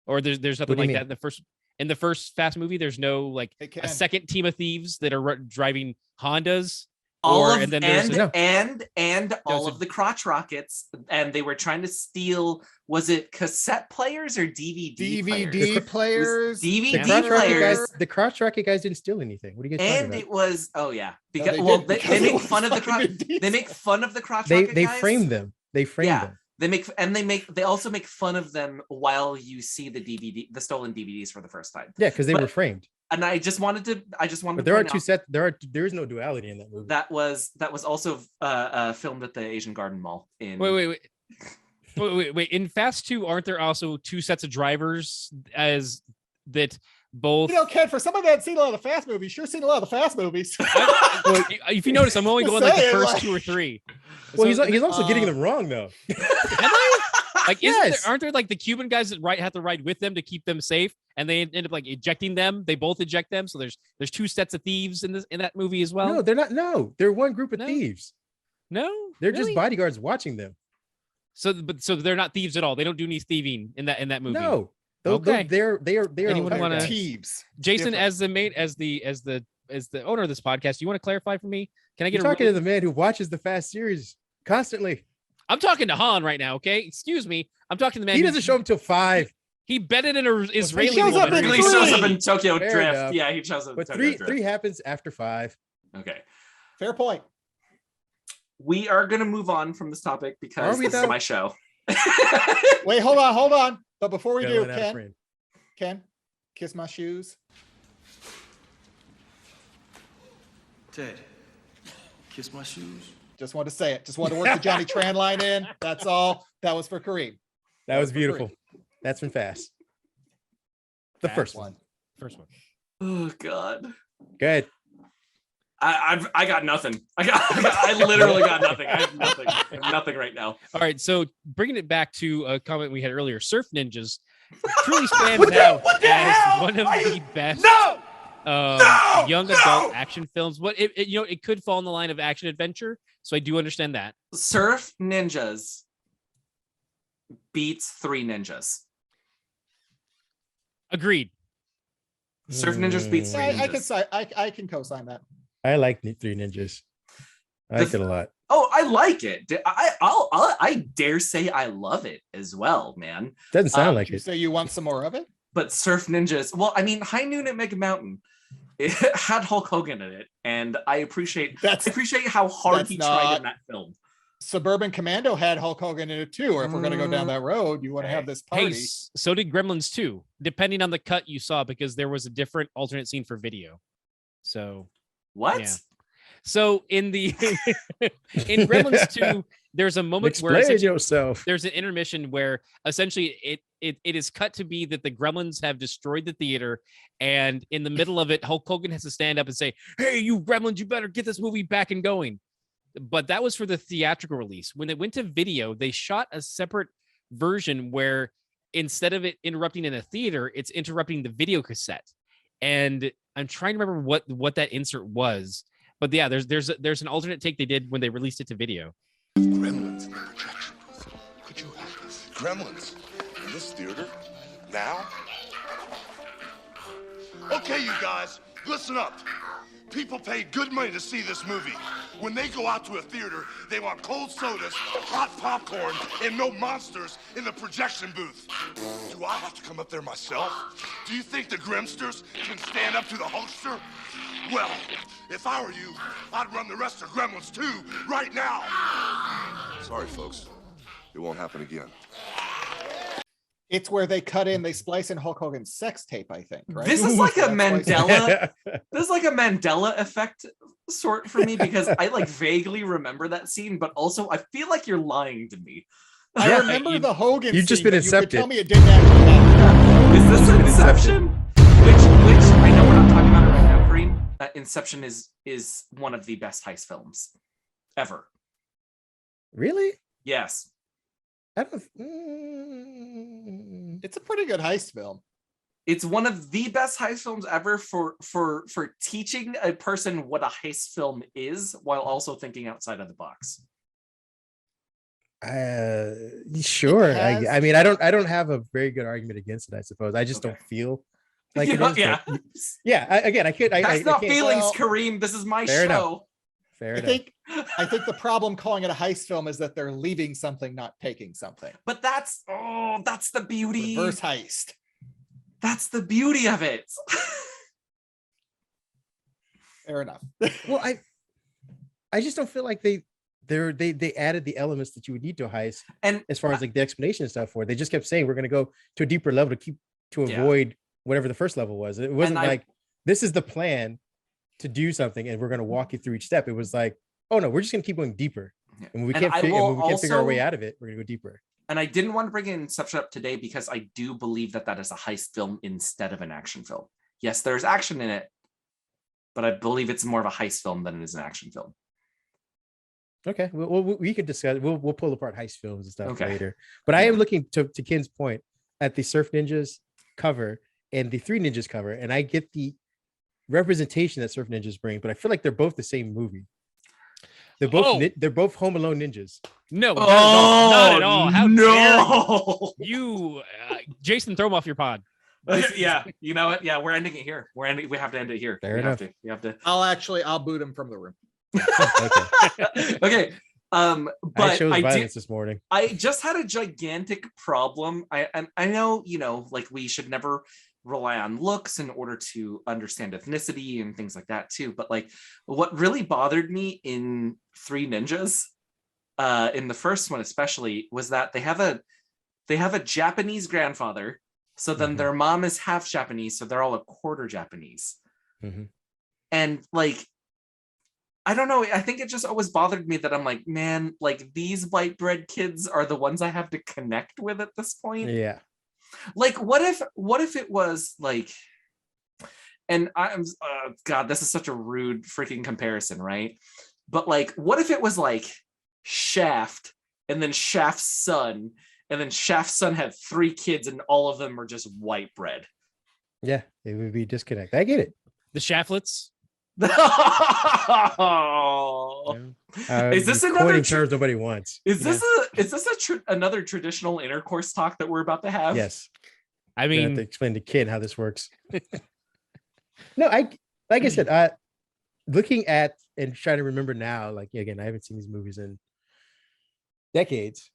S3: or there's nothing
S1: do you
S3: like that
S1: mean?
S3: in the first. In the first Fast movie, there's no like
S2: Hey, Ken.
S3: a second team of thieves that are driving Hondas.
S4: All
S3: Or-
S4: of,
S3: and then there's
S4: and all
S3: a-
S4: of the crotch rockets, and they were trying to steal. Was it cassette players or DVD players?
S2: DVD players.
S4: DVD
S1: The crotch rocket
S4: players.
S1: guys. The crotch rocket guys didn't steal anything. What are you guys
S4: And
S1: talking
S4: it
S1: about?
S4: was because
S2: they
S4: well
S2: did,
S4: they
S2: because it
S4: make
S2: was
S4: fun of the
S2: fucking
S4: crotch.
S2: Vin
S4: They make fun of the crotch
S1: They
S4: rocket
S1: they
S4: guys.
S1: framed them. They framed
S4: Yeah.
S1: them.
S4: They also make fun of them while you see the stolen DVDs for the first time.
S1: Yeah, because they
S4: But-
S1: were framed.
S4: And I just wanted to
S1: But there are
S4: point
S1: two
S4: out
S1: sets. There is no duality in that movie.
S4: that was also filmed at the Asian Garden Mall in
S3: Wait. In Fast 2, aren't there also two sets of drivers as that both?
S2: You know, Ken, for somebody that had seen a lot of the Fast movies, sure seen a lot of the Fast movies.
S3: Well, if you notice, I'm only
S2: Just
S3: going like the
S2: saying,
S3: first
S2: like-
S3: 2 or 3.
S1: Well,
S3: So-
S1: he's also getting them wrong though.
S3: Am I? Like,
S1: Yes.
S3: aren't there like the Cuban guys that have to ride with them to keep them safe, and they end up like ejecting them? They both eject them, so there's two sets of thieves in that movie as well.
S1: No, they're not. No, they're one group of
S3: No?
S1: thieves.
S3: No,
S1: They're
S3: really?
S1: just bodyguards watching them.
S3: So they're not thieves at all. They don't do any thieving in that movie.
S1: No.
S3: Okay.
S1: They're
S3: Anyone want to
S2: Thieves.
S3: Jason, as the owner of this podcast, you want to clarify for me? Can I get
S1: You're talking to the man who watches the Fast series constantly?
S3: I'm talking to Han right now. Okay, excuse me. I'm talking to the man.
S1: He doesn't show him till 5.
S3: He betted in an Israeli
S2: shows up
S3: woman.
S2: in
S4: He shows up
S2: three.
S4: in Tokyo
S1: Fair
S4: Drift.
S1: enough.
S4: Yeah, he shows up.
S1: But
S4: in Tokyo Drift.
S1: 3 happens after 5.
S4: Okay,
S2: Fair point.
S4: we are gonna move on from this topic because
S1: Are we,
S4: this is
S1: though?
S4: my show.
S2: Wait, hold on. But before we
S1: Gotta
S2: do,
S1: let out a friend.
S2: Ken, kiss my shoes.
S12: Ted, kiss my shoes.
S2: Just wanted to say it. Just wanted to work the Johnny Tran line in. That's all. That was for Kareem.
S1: That was
S2: for
S1: beautiful.
S2: Kareem.
S1: That's been Fast. The first one.
S3: First one.
S4: Oh God.
S1: Good.
S4: I got nothing. I literally got nothing. I have nothing. I have nothing right now.
S3: All right, so bringing it back to a comment we had earlier, Surf Ninjas truly stands out as one of the best young adult action films. What it could fall in the line of action adventure, so I do understand that.
S4: Surf Ninjas beats Three Ninjas.
S3: Agreed.
S4: Surf Ninjas beats Three Ninjas.
S2: I can co-sign that.
S1: I like Three Ninjas. I liked it a lot.
S4: Oh, I like it. I dare say I love it as well, man.
S1: Doesn't sound like
S2: You
S1: it.
S2: say you want some more of it?
S4: But Surf Ninjas, well, I mean, High Noon at Mega Mountain, it had Hulk Hogan in it, and I appreciate how hard he tried in that film.
S2: Suburban Commando had Hulk Hogan in it too, or if we're going to go down that road, you want to have this party.
S3: Hey, so did Gremlins 2, depending on the cut you saw, because there was a different alternate scene for video. So
S4: what?
S3: Yeah. So in Gremlins 2, there's a moment where
S1: yourself.
S3: There's an intermission where essentially it is cut to be that the Gremlins have destroyed the theater, and in the middle of it, Hulk Hogan has to stand up and say, "Hey, you Gremlins, you better get this movie back and going." But that was for the theatrical release. When it went to video, they shot a separate version where instead of it interrupting in a theater, it's interrupting the video cassette. And I'm trying to remember what that insert was. But yeah, there's an alternate take they did when they released it to video.
S14: Gremlins in the projection booth. Could you have this? Gremlins in this theater? Now? Okay, you guys, listen up. People pay good money to see this movie. When they go out to a theater, they want cold sodas, hot popcorn, and no monsters in the projection booth. Do I have to come up there myself? Do you think the Grimsters can stand up to the Hulkster? Well, if I were you, I'd run the rest of Gremlins 2 right now. Sorry, folks. It won't happen again.
S2: It's where they splice in Hulk Hogan's sex tape, I think, right?
S4: This is like a Mandela. This is like a Mandela effect sort for me, because I like vaguely remember that scene, but also I feel like you're lying to me.
S2: I remember the Hogan.
S1: You've just been incepted.
S2: You could tell me it didn't actually happen.
S4: Is this Inception? Which I know we're not talking about it right now, Kareem. Inception is one of the best heist films ever.
S1: Really?
S4: Yes.
S1: I don't.
S2: It's a pretty good heist film.
S4: It's one of the best heist films ever for teaching a person what a heist film is while also thinking outside of the box.
S1: Sure. I mean, I don't have a very good argument against it, I suppose. I just don't feel like it is.
S4: Yeah.
S1: Again, I can't.
S4: That's not
S1: can't,
S4: feelings, Kareem. This is my
S1: fair
S4: show.
S1: Enough. Fair enough.
S2: I think the problem calling it a heist film is that they're leaving something, not taking something.
S4: But that's the beauty.
S2: Reverse heist.
S4: That's the beauty of it.
S2: Fair enough.
S1: Well, I just don't feel like they added the elements that you would need to a heist,
S4: and
S1: as far as like the explanation and stuff for it. They just kept saying we're going to go to a deeper level to avoid whatever the first level was. It wasn't like this is the plan to do something and we're going to walk you through each step. It was like, oh no, we're just going to keep going deeper. And when we can't figure our way out of it, we're going to go deeper.
S4: And I didn't want to bring Inception up today because I do believe that is a heist film instead of an action film. Yes, there's action in it, but I believe it's more of a heist film than it is an action film.
S1: Okay, well, we could discuss. We'll pull apart heist films and stuff later. But I am looking to Ken's point at the Surf Ninjas cover and the Three Ninjas cover, and I get the representation that Surf Ninjas bring, but I feel like they're both the same movie. They're both Home Alone ninjas.
S3: No, not at all. How
S4: no.
S3: dare you, Jason? Throw him off your pod.
S4: Yeah, you know what? Yeah, we're ending it here. We have to end it here.
S1: Fair enough.
S4: We have to.
S2: I'll boot him from the room.
S4: Okay. But
S1: I chose violence this morning.
S4: I just had a gigantic problem. I know, like we should never rely on looks in order to understand ethnicity and things like that too. But like what really bothered me in Three Ninjas, in the first one especially, was that they have a Japanese grandfather. So then their mom is half Japanese, so they're all a quarter Japanese. And like, I don't know. I think it just always bothered me that I'm like, man, like these white bread kids are the ones I have to connect with at this point.
S1: Yeah.
S4: Like, what if it was like, and I'm, God, this is such a rude freaking comparison, right? But like, what if it was like Shaft and then Shaft's son, and then Shaft's son had 3 kids and all of them are just white bread?
S1: Yeah, it would be disconnect. I get it.
S3: The Shaftlets.
S4: Is this another
S1: terms nobody wants?
S4: Is this another traditional intercourse talk that we're about to have?
S1: Yes.
S3: I mean,
S1: have to explain to kid how this works. No, like I said, looking at and trying to remember now, like again, I haven't seen these movies in decades,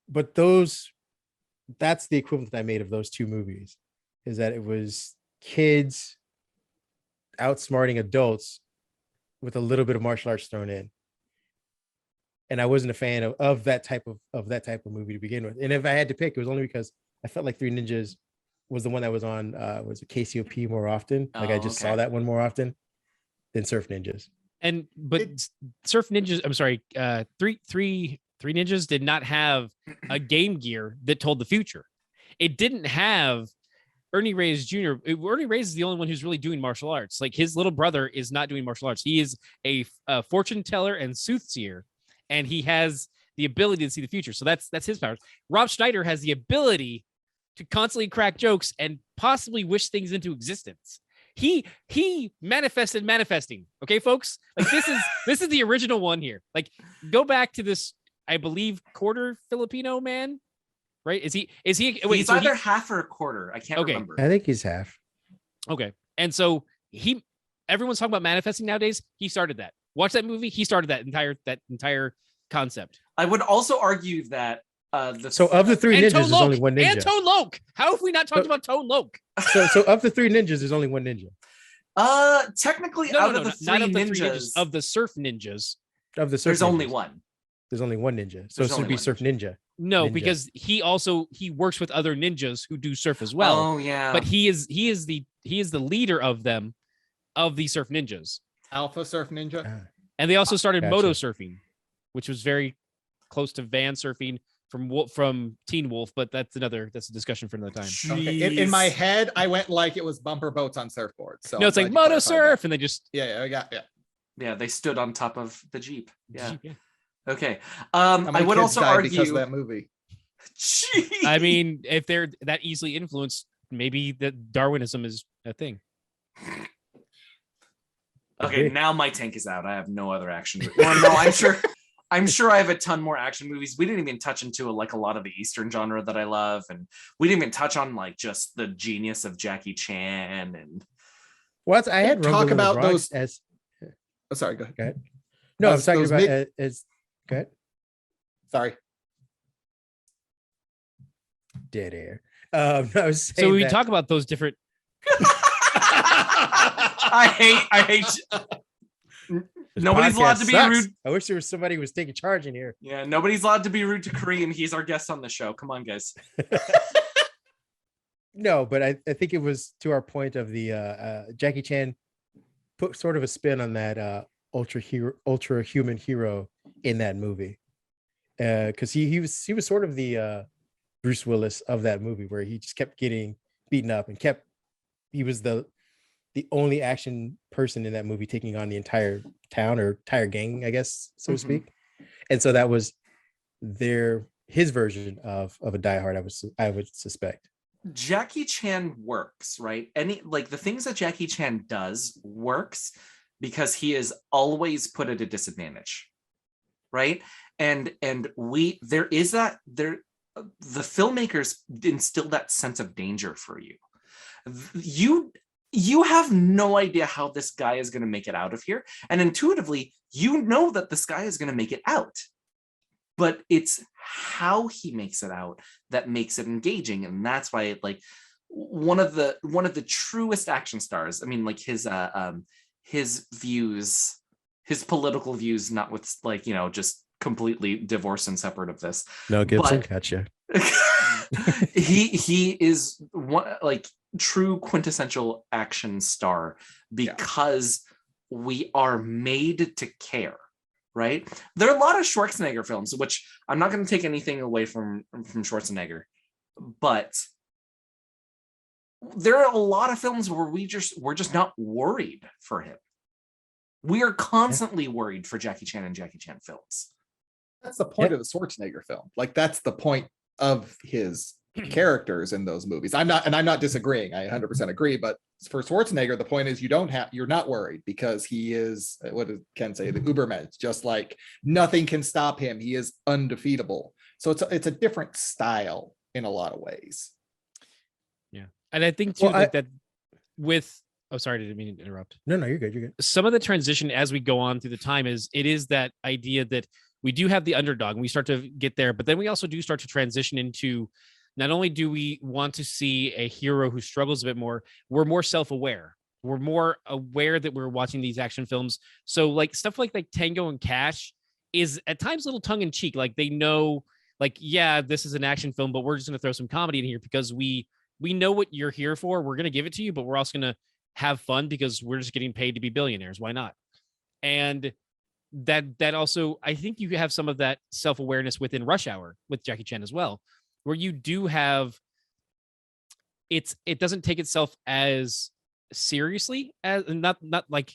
S1: but that's the equivalent that I made of those 2 movies, is that it was kids outsmarting adults with a little bit of martial arts thrown in. And I wasn't a fan of that type of movie to begin with. And if I had to pick, it was only because I felt like Three Ninjas was the one that was on was it KCOP more often. Like I just saw that one more often than Surf Ninjas.
S3: But Surf Ninjas, I'm sorry, Three Ninjas did not have a Game Gear that told the future. It didn't have Ernie Reyes Jr. Ernie Reyes is the only one who's really doing martial arts. Like his little brother is not doing martial arts. He is a fortune teller and soothsayer, and he has the ability to see the future. So that's his powers. Rob Schneider has the ability to constantly crack jokes and possibly wish things into existence. He manifested manifesting. Okay, folks, like this is the original one here. Like go back to this, I believe, quarter Filipino man. Right? Is he? Wait,
S4: he's either half or a quarter. I can't remember.
S1: I think he's half.
S3: Okay. And so everyone's talking about manifesting nowadays. He started that. Watch that movie. He started that entire concept.
S4: I would also argue that
S1: of the 3 ninjas, there's only one ninja.
S3: And Tone Loc. How have we not talked about Tone Loc?
S1: So of the 3 ninjas, there's only one ninja.
S4: Technically,
S3: not
S4: of the 3 ninjas,
S3: of the Surf Ninjas.
S4: There's only one.
S1: There's only one ninja. So it should be Surf Ninja.
S3: No,
S1: ninja.
S3: Because he works with other ninjas who do surf as well.
S4: Oh yeah.
S3: But he is the leader of them, of the Surf Ninjas.
S2: Alpha Surf Ninja.
S3: And they also started moto surfing, which was very close to van surfing from Teen Wolf, but that's a discussion for another time.
S2: Okay. In my head, I went like it was bumper boats on surfboards. So
S3: no, it's like moto surf, and they just
S4: yeah, they stood on top of the Jeep. Yeah. Okay.
S2: I
S4: would also argue
S2: because of that movie.
S4: Jeez.
S3: I mean, if they're that easily influenced, maybe that Darwinism is a thing.
S4: Okay, now my tank is out. I have no other action. Well, no, I'm sure I have a ton more action movies. We didn't even touch into like a lot of the Eastern genre that I love, and we didn't even touch on like just the genius of Jackie Chan and.
S1: What I had
S2: talk about those
S1: as.
S2: Oh, sorry, go ahead.
S1: No, I'm talking about as. Go ahead.
S2: Sorry.
S1: Dead air. I was saying
S3: so we talk about those different.
S4: I hate. Nobody's allowed to be rude.
S1: I wish there was somebody who was taking charge in here.
S4: Yeah, nobody's allowed to be rude to Kareem. He's our guest on the show. Come on, guys.
S1: No, but I think it was to our point of the Jackie Chan put sort of a spin on that ultra human hero in that movie, because he was sort of the Bruce Willis of that movie, where he just kept getting beaten up and he was the only action person in that movie taking on the entire town or entire gang, I guess, so to speak. And so that was his version of a Die Hard, I would suspect.
S4: Jackie Chan works, right? The things that Jackie Chan does works because he is always put at a disadvantage. right? And we there is that there the filmmakers instill that sense of danger for you. You have no idea how this guy is going to make it out of here, and intuitively you know that this guy is going to make it out, but it's how he makes it out that makes it engaging. And that's why like one of the truest action stars, I mean, like his views, his political views, not with like, you know, just completely divorced and separate of this.
S1: Mel Gibson, gotcha.
S4: he is one like true quintessential action star because we are made to care, right? There are a lot of Schwarzenegger films, which I'm not going to take anything away from Schwarzenegger, but there are a lot of films where we're just not worried for him. We are constantly worried for Jackie Chan and Jackie Chan films.
S2: That's the point of the Schwarzenegger film. Like that's the point of his characters in those movies. I'm not disagreeing. I 100% agree. But for Schwarzenegger, the point is you're not worried because he is, what did Ken say? The Ubermensch, just like nothing can stop him. He is undefeatable. So it's a different style in a lot of ways.
S3: Yeah. And I think too, that with, oh, sorry, I didn't mean to interrupt.
S1: No, you're good. You're good.
S3: Some of the transition as we go on through the time is that idea that we do have the underdog and we start to get there, but then we also do start to transition into not only do we want to see a hero who struggles a bit more, we're more self-aware. We're more aware that we're watching these action films. So like stuff like Tango and Cash is at times a little tongue in cheek. Like they know, like, yeah, this is an action film, but we're just going to throw some comedy in here because we know what you're here for. We're going to give it to you, but we're also going to have fun because we're just getting paid to be billionaires. Why not? And that also, I think you have some of that self-awareness within Rush Hour with Jackie Chan as well, where you do have it doesn't take itself as seriously as not that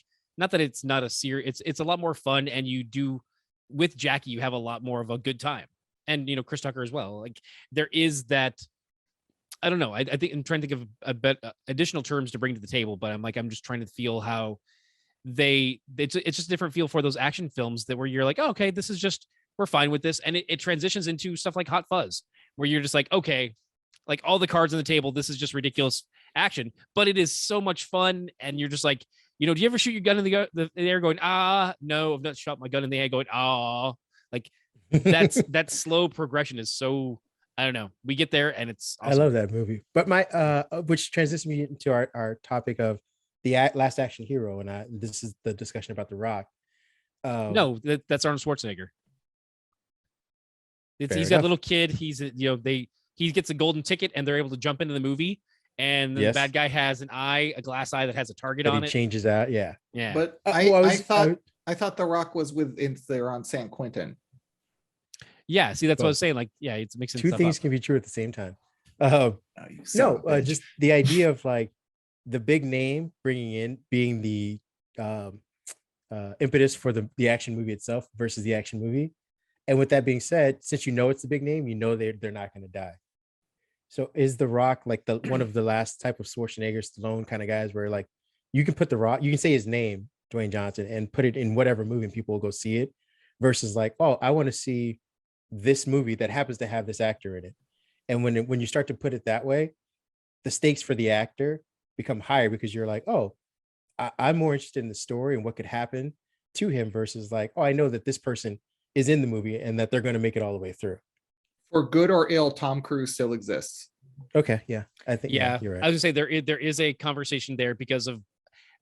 S3: it's not a serious, it's a lot more fun, and you do with Jackie you have a lot more of a good time, and you know Chris Tucker as well. Like there is that, I don't know, I think I'm trying to think of a bit additional terms to bring to the table, but I'm just trying to feel how it's just a different feel for those action films that where you're like, oh, okay, this is just, we're fine with this. And it transitions into stuff like Hot Fuzz, where you're just like, okay, like all the cards on the table, this is just ridiculous action, but it is so much fun. And you're just like, you know, do you ever shoot your gun in the air going, no, I've not shot my gun in the air going, like that slow progression is so, I don't know. We get there and it's awesome.
S1: I love that movie. But my which transitions me into our topic of the last action hero, and this is the discussion about The Rock.
S3: No, that's Arnold Schwarzenegger. He's got a little kid. He's he gets a golden ticket and they're able to jump into the movie, and the bad guy has a glass eye that has a target on it.
S1: Changes out, yeah.
S2: But I thought The Rock was they're on San Quentin.
S3: Yeah, see, that's what I was saying. Like, yeah, it's mixing
S1: two things can be true at the same time. Just the idea of like the big name being the impetus for the action movie itself versus the action movie. And with that being said, since you know it's the big name, you know they're not going to die. So is The Rock like one of the last type of Schwarzenegger, Stallone kind of guys where like you can put The Rock, you can say his name, Dwayne Johnson, and put it in whatever movie and people will go see it, versus like, oh, I want to see this movie that happens to have this actor in it. And when you start to put it that way, the stakes for the actor become higher because you're like, oh, I'm more interested in the story and what could happen to him versus like, oh, I know that this person is in the movie and that they're going to make it all the way through.
S2: For good or ill, Tom Cruise still exists.
S1: Okay, yeah, I think
S3: you're right. I was gonna say there is a conversation there because of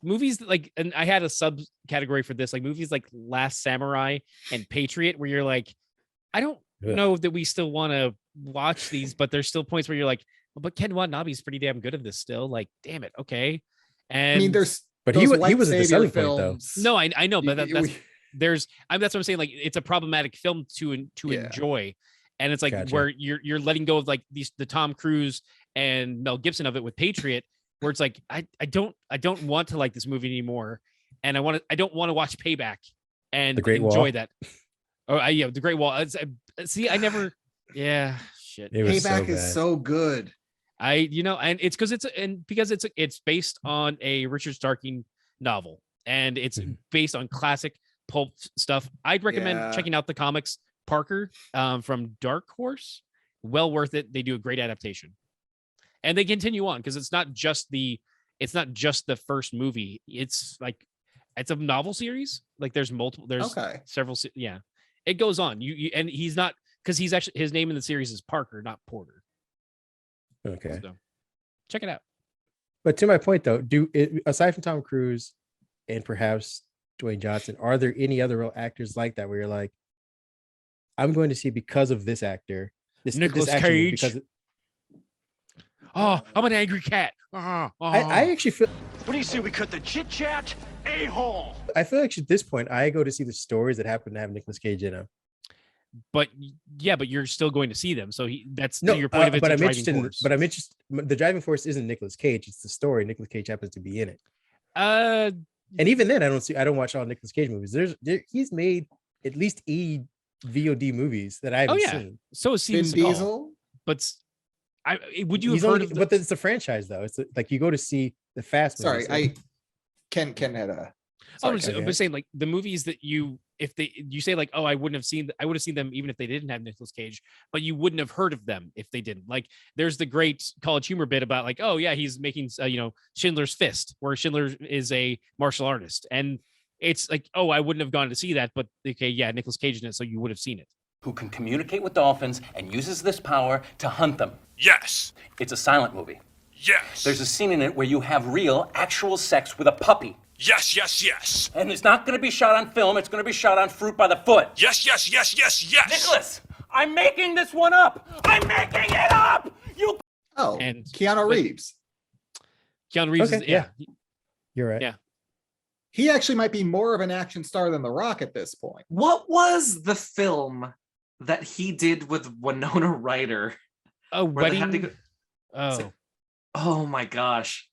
S3: movies like, and I had a subcategory for this, like movies like Last Samurai and Patriot, where you're like, I don't know that we still want to watch these, but there's still points where you're like, well, but Ken Watanabe's pretty damn good at this still. Like, damn it, okay. And
S2: I mean,
S1: but he wasn't the selling point though.
S3: No, I know, but that's what I'm saying. Like, it's a problematic film to enjoy, and it's like where you're letting go of like the Tom Cruise and Mel Gibson of it with Patriot, where it's like I don't want to like this movie anymore, and I don't want to watch Payback and enjoy that. Oh, The Great Wall. See, I never. Yeah, shit.
S2: Payback is so good.
S3: And it's because it's based on a Richard Starking novel, and it's based on classic pulp stuff, I'd recommend
S2: Yeah.
S3: checking out the comics Parker from Dark Horse. Well worth it. They do a great adaptation, and they continue on because it's not just the first movie. It's like it's a novel series. Like there's several. Yeah, it goes on. You and he's not because he's actually his name in the series is Parker, not Porter.
S1: Okay.
S3: So, check it out.
S1: But to my point, though, aside from Tom Cruise and perhaps Dwayne Johnson, are there any other real actors like that where you're like, I'm going to see because of this actor,
S3: Nicolas
S1: this
S3: Cage.
S1: because
S3: I'm an angry cat.
S1: I actually feel.
S11: What do you say we cut the chit chat? A-hole.
S1: I feel like at this point, I go to see the stories that happen to have Nicolas Cage in them.
S3: But you're still going to see them. So that's
S1: No,
S3: your point of it.
S1: But I'm interested. But I'm interested. The driving force isn't Nicolas Cage; it's the story. Nicolas Cage happens to be in it. And even then, I don't watch all Nicolas Cage movies. He's made at least 8 VOD movies that I haven't seen.
S3: So is
S2: Vin Diesel.
S3: But would you have heard of?
S1: But it's a franchise though. It's like you go to see the Fast movies.
S2: Sorry, Ken had a.
S3: I'm just saying, like the movies that you say like, oh, I would have seen them even if they didn't have Nicolas Cage, but you wouldn't have heard of them if they didn't. Like, there's the great College Humor bit about like, oh yeah, he's making Schindler's Fist, where Schindler is a martial artist, and it's like, oh, I wouldn't have gone to see that, but okay, yeah, Nicolas Cage in it, so you would have seen it.
S15: Who can communicate with dolphins and uses this power to hunt them.
S14: Yes.
S15: It's a silent movie.
S14: Yes.
S15: There's a scene in it where you have real, actual sex with a puppy.
S14: Yes, yes, yes.
S15: And it's not going to be shot on film. It's going to be shot on fruit by the foot.
S14: Yes, yes, yes, yes, yes.
S15: Nicholas, I'm making this one up. I'm making it up. You.
S2: Oh,
S3: and
S2: Keanu Reeves.
S3: Keanu Reeves,
S1: okay, yeah. You're right.
S3: Yeah.
S2: He actually might be more of an action star than The Rock at this point.
S4: What was the film that he did with Winona Ryder?
S3: A wedding.
S4: Oh my gosh.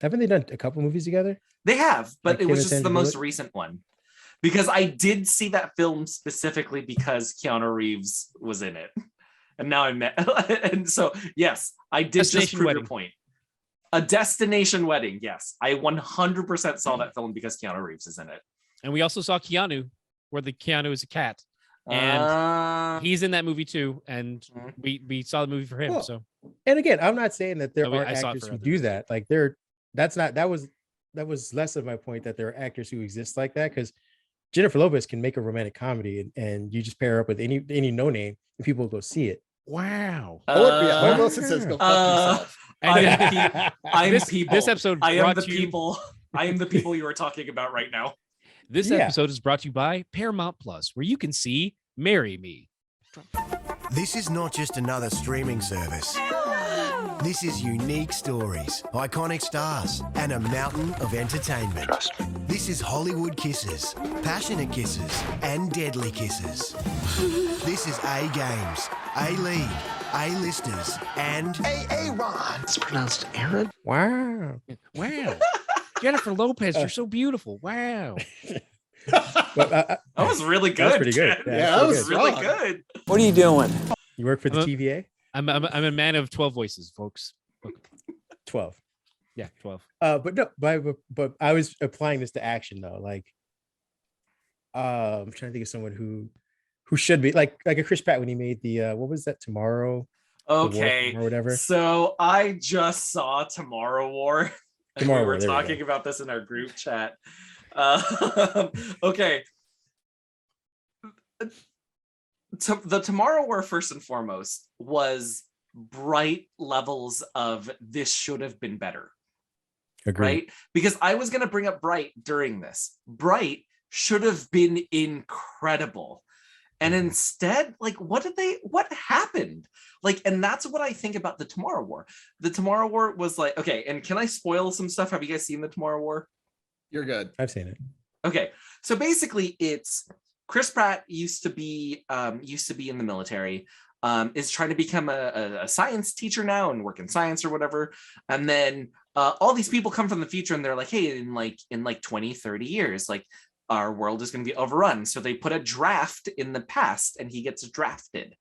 S1: Haven't they done a couple movies together?
S4: They have, but
S1: Like
S4: it was
S1: Kim and
S4: just the
S1: Sandra
S4: most
S1: Bullock?
S4: recent one. Because I did see that film specifically because Keanu Reeves was in it. And now I'm and so yes, I did just prove your point. A Destination Wedding, yes. I 100% saw that film because Keanu Reeves is in it.
S3: And we also saw Keanu, where the Keanu is a cat. And he's in that movie too. And we saw the movie for him.
S1: Well,
S3: so
S1: and again, I'm not saying that there
S3: No,
S1: are
S3: I saw it
S1: actors
S3: for
S1: who
S3: others.
S1: do that. Like that was less of my point, that there are actors who exist like that, because Jennifer Lopez can make a romantic comedy and you just pair her up with any no name and people will go see it.
S3: Wow.
S2: One Wilson says go fuck yourself.
S3: This episode
S4: I am
S3: brought
S4: the
S3: to you-
S4: people. I am the people you are talking about right now.
S3: This
S1: Yeah.
S3: episode is brought to you by Paramount Plus, where you can see Marry Me.
S16: This is not just another streaming service. This is unique stories, iconic stars, and a mountain of entertainment.
S6: Trust me.
S16: This is Hollywood kisses, passionate kisses, and deadly kisses. This is A-Games, A-League, A-Listers, and
S11: A-Ron.
S16: It's pronounced Aaron?
S1: Wow.
S3: Wow. Jennifer Lopez, you're so beautiful. Wow.
S1: But,
S4: That was really good.
S1: That was pretty good.
S2: Yeah,
S4: that was really good.
S16: What are you doing?
S1: You work for the TVA?
S3: I'm a man of 12 voices, folks.
S1: 12.
S3: Yeah, 12.
S1: But no, but I was applying this to action though. Like, I'm trying to think of someone who should be like a Chris Pratt when he made the what was that, Tomorrow?
S4: Okay.
S1: Or whatever.
S4: So I just saw Tomorrow War. And
S1: Tomorrow
S4: we were
S1: War, there we
S4: talking about this in our group chat. Okay. The Tomorrow War, first and foremost, was bright levels of this should have been better.
S1: Agreed.
S4: Right? Because I was going to bring up Bright during this. Bright should have been incredible. And instead, like, what happened? Like, and that's what I think about the Tomorrow War. The Tomorrow War was like, okay, and can I spoil some stuff? Have you guys seen the Tomorrow War?
S2: You're good.
S1: I've seen it.
S4: Okay, so basically, it's Chris Pratt used to be in the military, is trying to become a science teacher now and work in science or whatever, and then all these people come from the future and they're like, hey, in 20, 30 years, like, our world is going to be overrun. So they put a draft in the past and he gets drafted.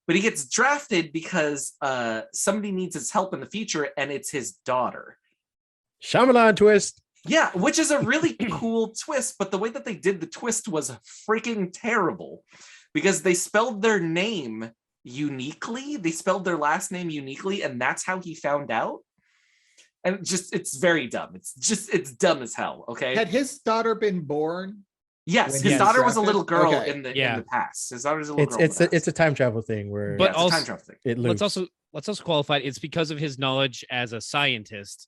S4: But he gets drafted because somebody needs his help in the future, and it's his daughter.
S1: Shyamalan twist.
S4: Yeah, which is a really cool twist, but the way that they did the twist was freaking terrible because they spelled their name uniquely. They spelled their last name uniquely, and that's how he found out. And it's very dumb. It's dumb as hell. Okay.
S2: Had his daughter been born?
S4: Yes, his daughter was a little girl in the past. His daughter's a little girl.
S1: It's a time travel thing where,
S3: but also
S4: time travel thing.
S1: It
S3: let's also qualify it. It's because of his knowledge as a scientist,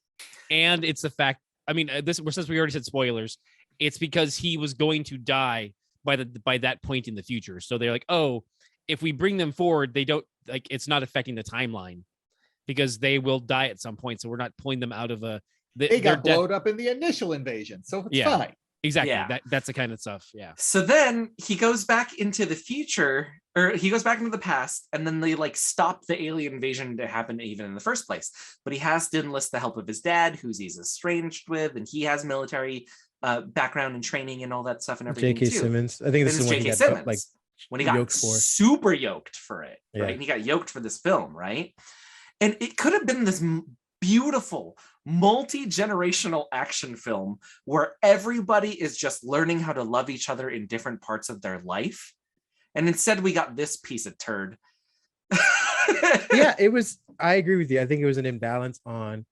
S3: and it's the fact. I mean, since we already said spoilers, it's because he was going to die by that point in the future. So they're like, oh, if we bring them forward, they don't like it's not affecting the timeline because they will die at some point. So we're not pulling them out of a.
S2: They got blown up in the initial invasion, so it's fine.
S3: Exactly.
S4: Yeah.
S3: That's the kind of stuff. Yeah.
S4: So then he goes back into the future, or he goes back into the past, and then they like stop the alien invasion to happen even in the first place. But he has to enlist the help of his dad, who's he's estranged with, and he has military background and training and all that stuff and everything.
S1: J.K.
S4: too.
S1: Simmons. I think this is when he got like
S4: when he got super yoked for it, right? And he got yoked for this film, right? And it could have been this beautiful multi-generational action film where everybody is just learning how to love each other in different parts of their life, and instead we got this piece of turd.
S1: Yeah, it was. I agree with you. I think it was an imbalance on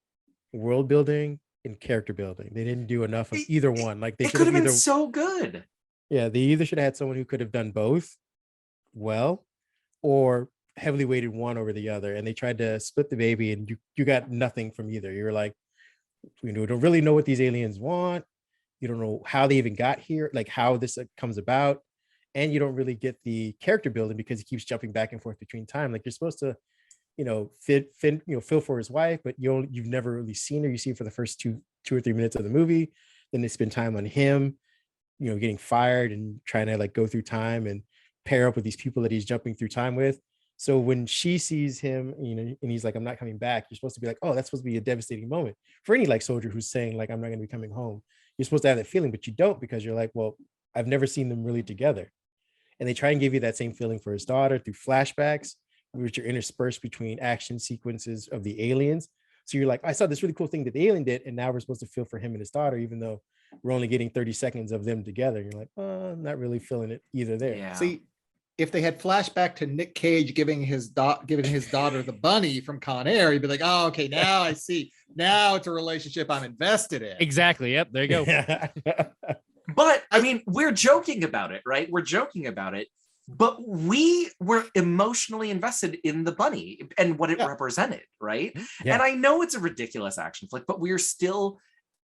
S1: world building and character building. They didn't do enough of either one. Like they
S4: could have been so good.
S1: Yeah, they either should have had someone who could have done both well, or heavily weighted one over the other, and they tried to split the baby, and you got nothing from either. You're like, don't really know what these aliens want. You don't know how they even got here, like how this comes about, and you don't really get the character building because he keeps jumping back and forth between time. Like you're supposed to, feel for his wife, but you've never really seen her. You see her for the first two or 3 minutes of the movie. Then they spend time on him, getting fired and trying to like go through time and pair up with these people that he's jumping through time with. So when she sees him, and he's like, I'm not coming back, you're supposed to be like, oh, that's supposed to be a devastating moment for any like soldier who's saying like, I'm not going to be coming home. You're supposed to have that feeling, but you don't, because you're like, well, I've never seen them really together. And they try and give you that same feeling for his daughter through flashbacks, which are interspersed between action sequences of the aliens. So you're like, I saw this really cool thing that the alien did, and now we're supposed to feel for him and his daughter, even though we're only getting 30 seconds of them together. You're like, oh, I'm not really feeling it either there.
S4: Yeah.
S2: See, if they had flashback to Nick Cage giving his daughter the bunny from Con Air, he'd be like, oh, okay, now I see. Now it's a relationship I'm invested in.
S3: Exactly. Yep. There you go.
S4: But I mean, we're joking about it, right? We're joking about it, but we were emotionally invested in the bunny and what it represented, right?
S1: Yeah.
S4: And I know it's a ridiculous action flick, but we're still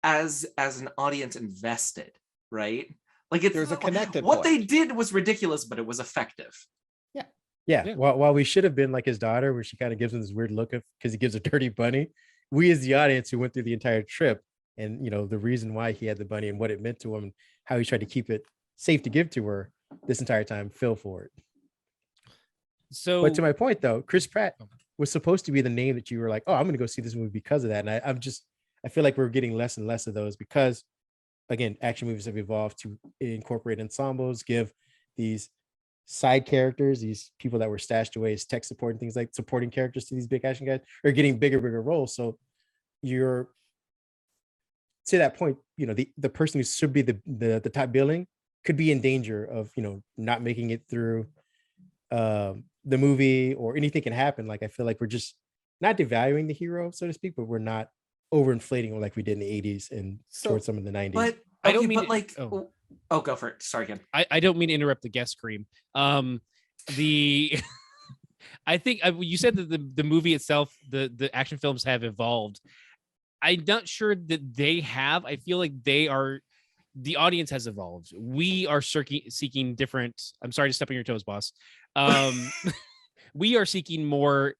S4: as an audience invested, right? Like
S2: there's a connected
S4: what
S2: point.
S4: they did was ridiculous, but it was effective.
S1: Yeah. While we should have been like his daughter, where she kind of gives him this weird look because he gives a dirty bunny, we as the audience who went through the entire trip and the reason why he had the bunny and what it meant to him and how he tried to keep it safe to give to her this entire time fell for it.
S3: So,
S1: but to my point though, Chris Pratt was supposed to be the name that you were like, oh, I'm going to go see this movie because of that. And I feel like we're getting less and less of those because, again, action movies have evolved to incorporate ensembles, give these side characters, these people that were stashed away as tech support and things like supporting characters to these big action guys, are getting bigger roles. So you're, to that point, the person who should be the top billing could be in danger of, not making it through the movie, or anything can happen. Like, I feel like we're just not devaluing the hero, so to speak, but we're not overinflating like we did in the 80s and towards some of the 90s.
S4: But
S3: I don't mean
S4: but like, go for it. Sorry, again.
S3: I don't mean to interrupt the guest, Kareem. I think you said that the movie itself, the action films have evolved. I'm not sure that they have. I feel like the audience has evolved. We are seeking different. I'm sorry to step on your toes, boss. We are seeking more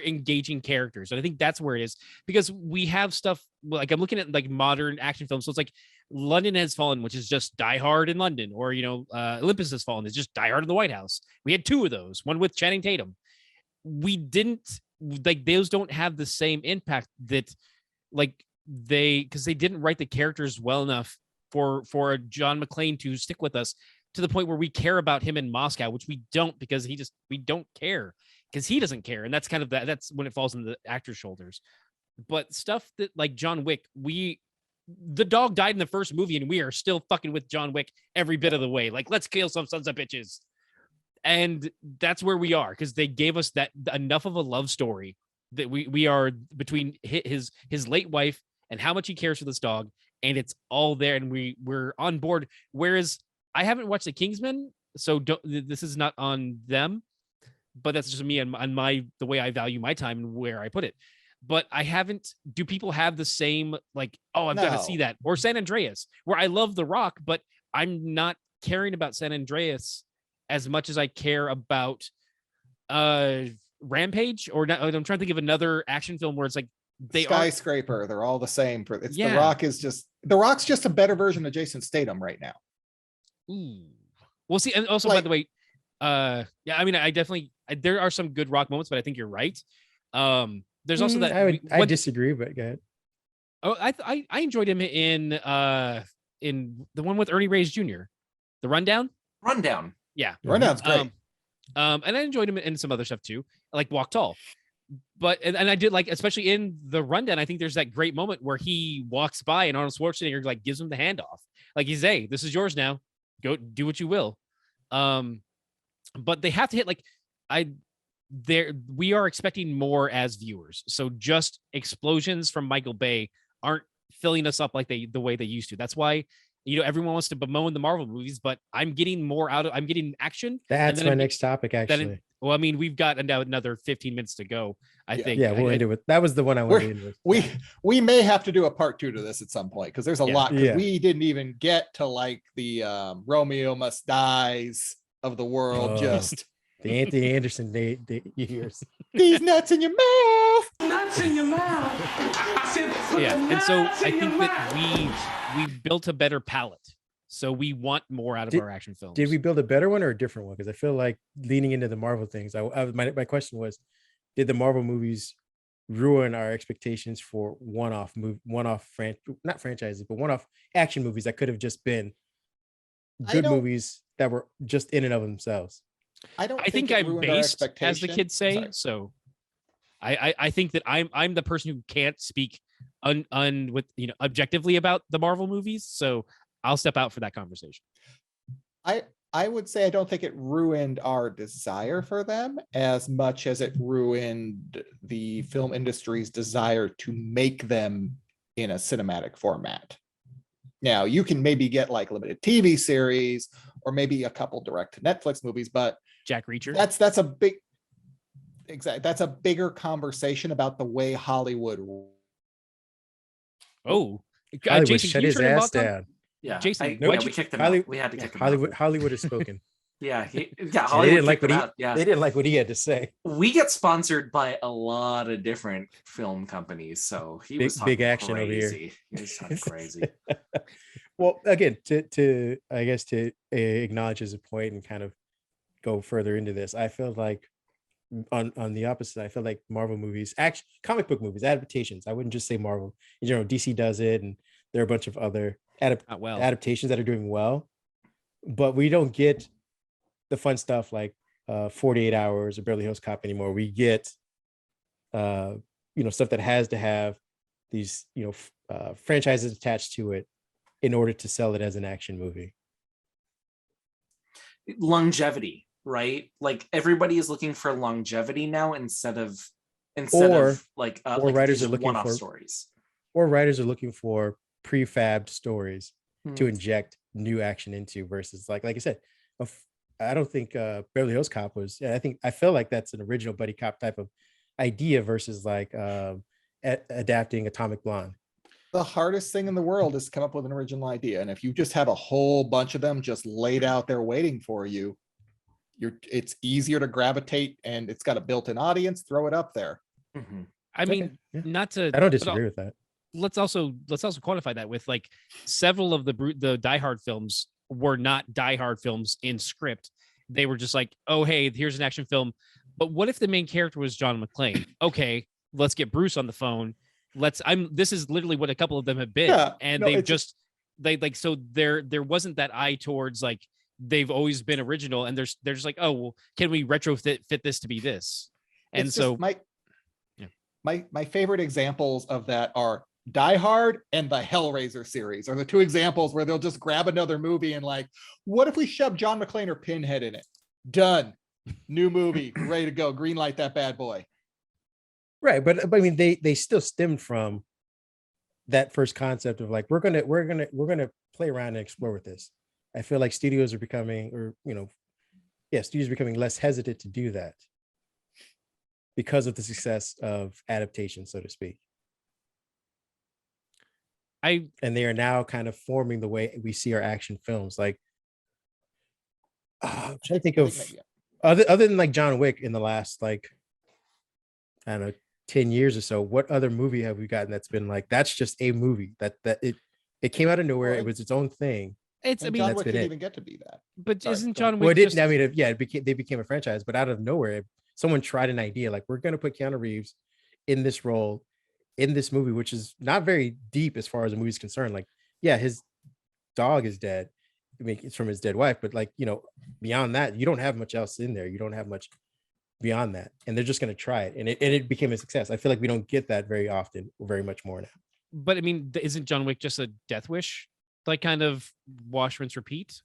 S3: engaging characters, and I think that's where it is, because we have stuff like, I'm looking at like modern action films, so it's like London Has Fallen, which is just Die Hard in London, or Olympus Has Fallen is just Die Hard in the White House. We had two of those, one with Channing Tatum. We didn't like, those don't have the same impact that because they didn't write the characters well enough for John McClane to stick with us to the point where we care about him in Moscow, which we don't, because we don't care because he doesn't care. And that's kind of that's when it falls in the actor's shoulders. But stuff that like John Wick, we the dog died in the first movie, and we are still fucking with John Wick every bit of the way. Like, let's kill some sons of bitches. And that's where we are, because they gave us that enough of a love story that we are between his late wife and how much he cares for this dog, and it's all there, and we're on board. Whereas I haven't watched The Kingsman, so this is not on them, but that's just me and the way I value my time and where I put it. But I haven't. Do people have the same, like, oh, I've got to see that, or San Andreas, where I love The Rock, but I'm not caring about San Andreas as much as I care about Rampage, or not, I'm trying to think of another action film where it's like
S2: Skyscraper. They're all the same. The Rock's just a better version of Jason Statham right now.
S3: Ooh. We'll see. And also, by the way, I mean, I definitely there are some good Rock moments, but I think you're right. There's also that
S1: I disagree, but go ahead.
S3: Oh, I enjoyed him in the one with Ernie Reyes Jr., The Rundown. Yeah,
S2: Rundown's great.
S3: And I enjoyed him in some other stuff too, like Walk Tall. But and I did like, especially in The Rundown, I think there's that great moment where he walks by and Arnold Schwarzenegger like gives him the handoff, like he's, hey, this is yours now, go do what you will. But they have to hit we are expecting more as viewers, so just explosions from Michael Bay aren't filling us up like the way they used to. That's why, everyone wants to bemoan the Marvel movies, but I'm getting more I'm getting action.
S1: That's my next topic, actually.
S3: Well, I mean, we've got another 15 minutes to go, I think.
S1: Yeah, we'll end it with, that was the one I wanted to end with.
S2: We may have to do a part 2 to this at some point, because there's a lot. We didn't even get to like the Romeo Must Dies of the world. Just
S1: the Anthony Anderson years.
S2: These nuts in your mouth.
S15: Nuts in your mouth.
S3: Yeah, and so I think that we built a better palette, so we want more out of our action films.
S1: Did we build a better one or a different one? Because I feel like leaning into the Marvel things, my question was, did the Marvel movies ruin our expectations for one-off action movies that could have just been good movies that were just in and of themselves?
S2: I
S3: think I'm based, as the kids say. So I think that I'm the person who can't speak objectively about the Marvel movies. So I'll step out for that conversation.
S2: I would say I don't think it ruined our desire for them as much as it ruined the film industry's desire to make them in a cinematic format. Now, you can maybe get like limited TV series or maybe a couple direct to Netflix movies, but
S3: Jack Reacher.
S2: That's a bigger conversation about the way Hollywood.
S3: Jason,
S1: shut his ass down.
S4: Yeah,
S3: Jason,
S4: we kicked him out. We had to kick him out.
S1: Hollywood has spoken.
S4: Hollywood
S1: they didn't like what he had to say.
S4: We get sponsored by a lot of different film companies, so he was talking
S1: big action
S4: crazy.
S1: over here.
S4: He was talking crazy.
S1: Well, again, to acknowledge his point and kind of go further into this, I feel like on the opposite, I feel like Marvel movies, actually comic book movies, adaptations. I wouldn't just say Marvel. In general, DC does it, and there are a bunch of other adaptations that are doing well, but we don't get the fun stuff like 48 Hours or Beverly Hills Cop anymore. We get stuff that has to have these franchises attached to it in order to sell it as an action movie.
S4: Longevity, right? Like everybody is looking for longevity now instead of
S1: writers are looking
S4: one-off
S1: for
S4: stories.
S1: Or writers are looking for prefabbed stories to inject new action into, versus like I said, I don't think Beverly Hills Cop was. I feel like that's an original buddy cop type of idea versus like adapting Atomic Blonde.
S2: The hardest thing in the world is to come up with an original idea, and if you just have a whole bunch of them just laid out there waiting for you, it's easier to gravitate, and it's got a built-in audience. Throw it up there.
S3: Mm-hmm. I mean, not to.
S1: I don't disagree with that.
S3: Let's also quantify that with like several of the Die Hard films were not Die Hard films in script. They were just like, oh, hey, here's an action film. But what if the main character was John McClane? Okay, let's get Bruce on the phone. This is literally what a couple of them have been. Yeah, and so there wasn't that eye towards like, they've always been original, and they're just like, oh, well, can we retrofit this to be this? And so
S2: my favorite examples of that are Die Hard and the Hellraiser series are the two examples where they'll just grab another movie and like, what if we shove John McClane or Pinhead in it? Done. New movie, ready to go. Green light that bad boy.
S1: Right, but I mean, they still stemmed from that first concept of like we're gonna play around and explore with this. I feel like studios are becoming, or studios are becoming less hesitant to do that because of the success of adaptation, so to speak. And they are now kind of forming the way we see our action films. Like, I'm trying to think of other than like John Wick in the last, like, I don't know, 10 years or so. What other movie have we gotten that's been like, that's just a movie that it came out of nowhere. It was its own thing.
S2: John Wick didn't even get to be that.
S3: But isn't John Wick?
S1: Well, it didn't. I mean, they became a franchise, but out of nowhere, someone tried an idea like, we're going to put Keanu Reeves in this role in this movie, which is not very deep as far as the movie's concerned. Like, yeah, his dog is dead. I mean, it's from his dead wife, but like, beyond that, you don't have much else in there. You don't have much beyond that, and they're just going to try it, and it became a success. I feel like we don't get that very often, or very much more now.
S3: But I mean, isn't John Wick just a death wish, like kind of wash, rinse, repeat?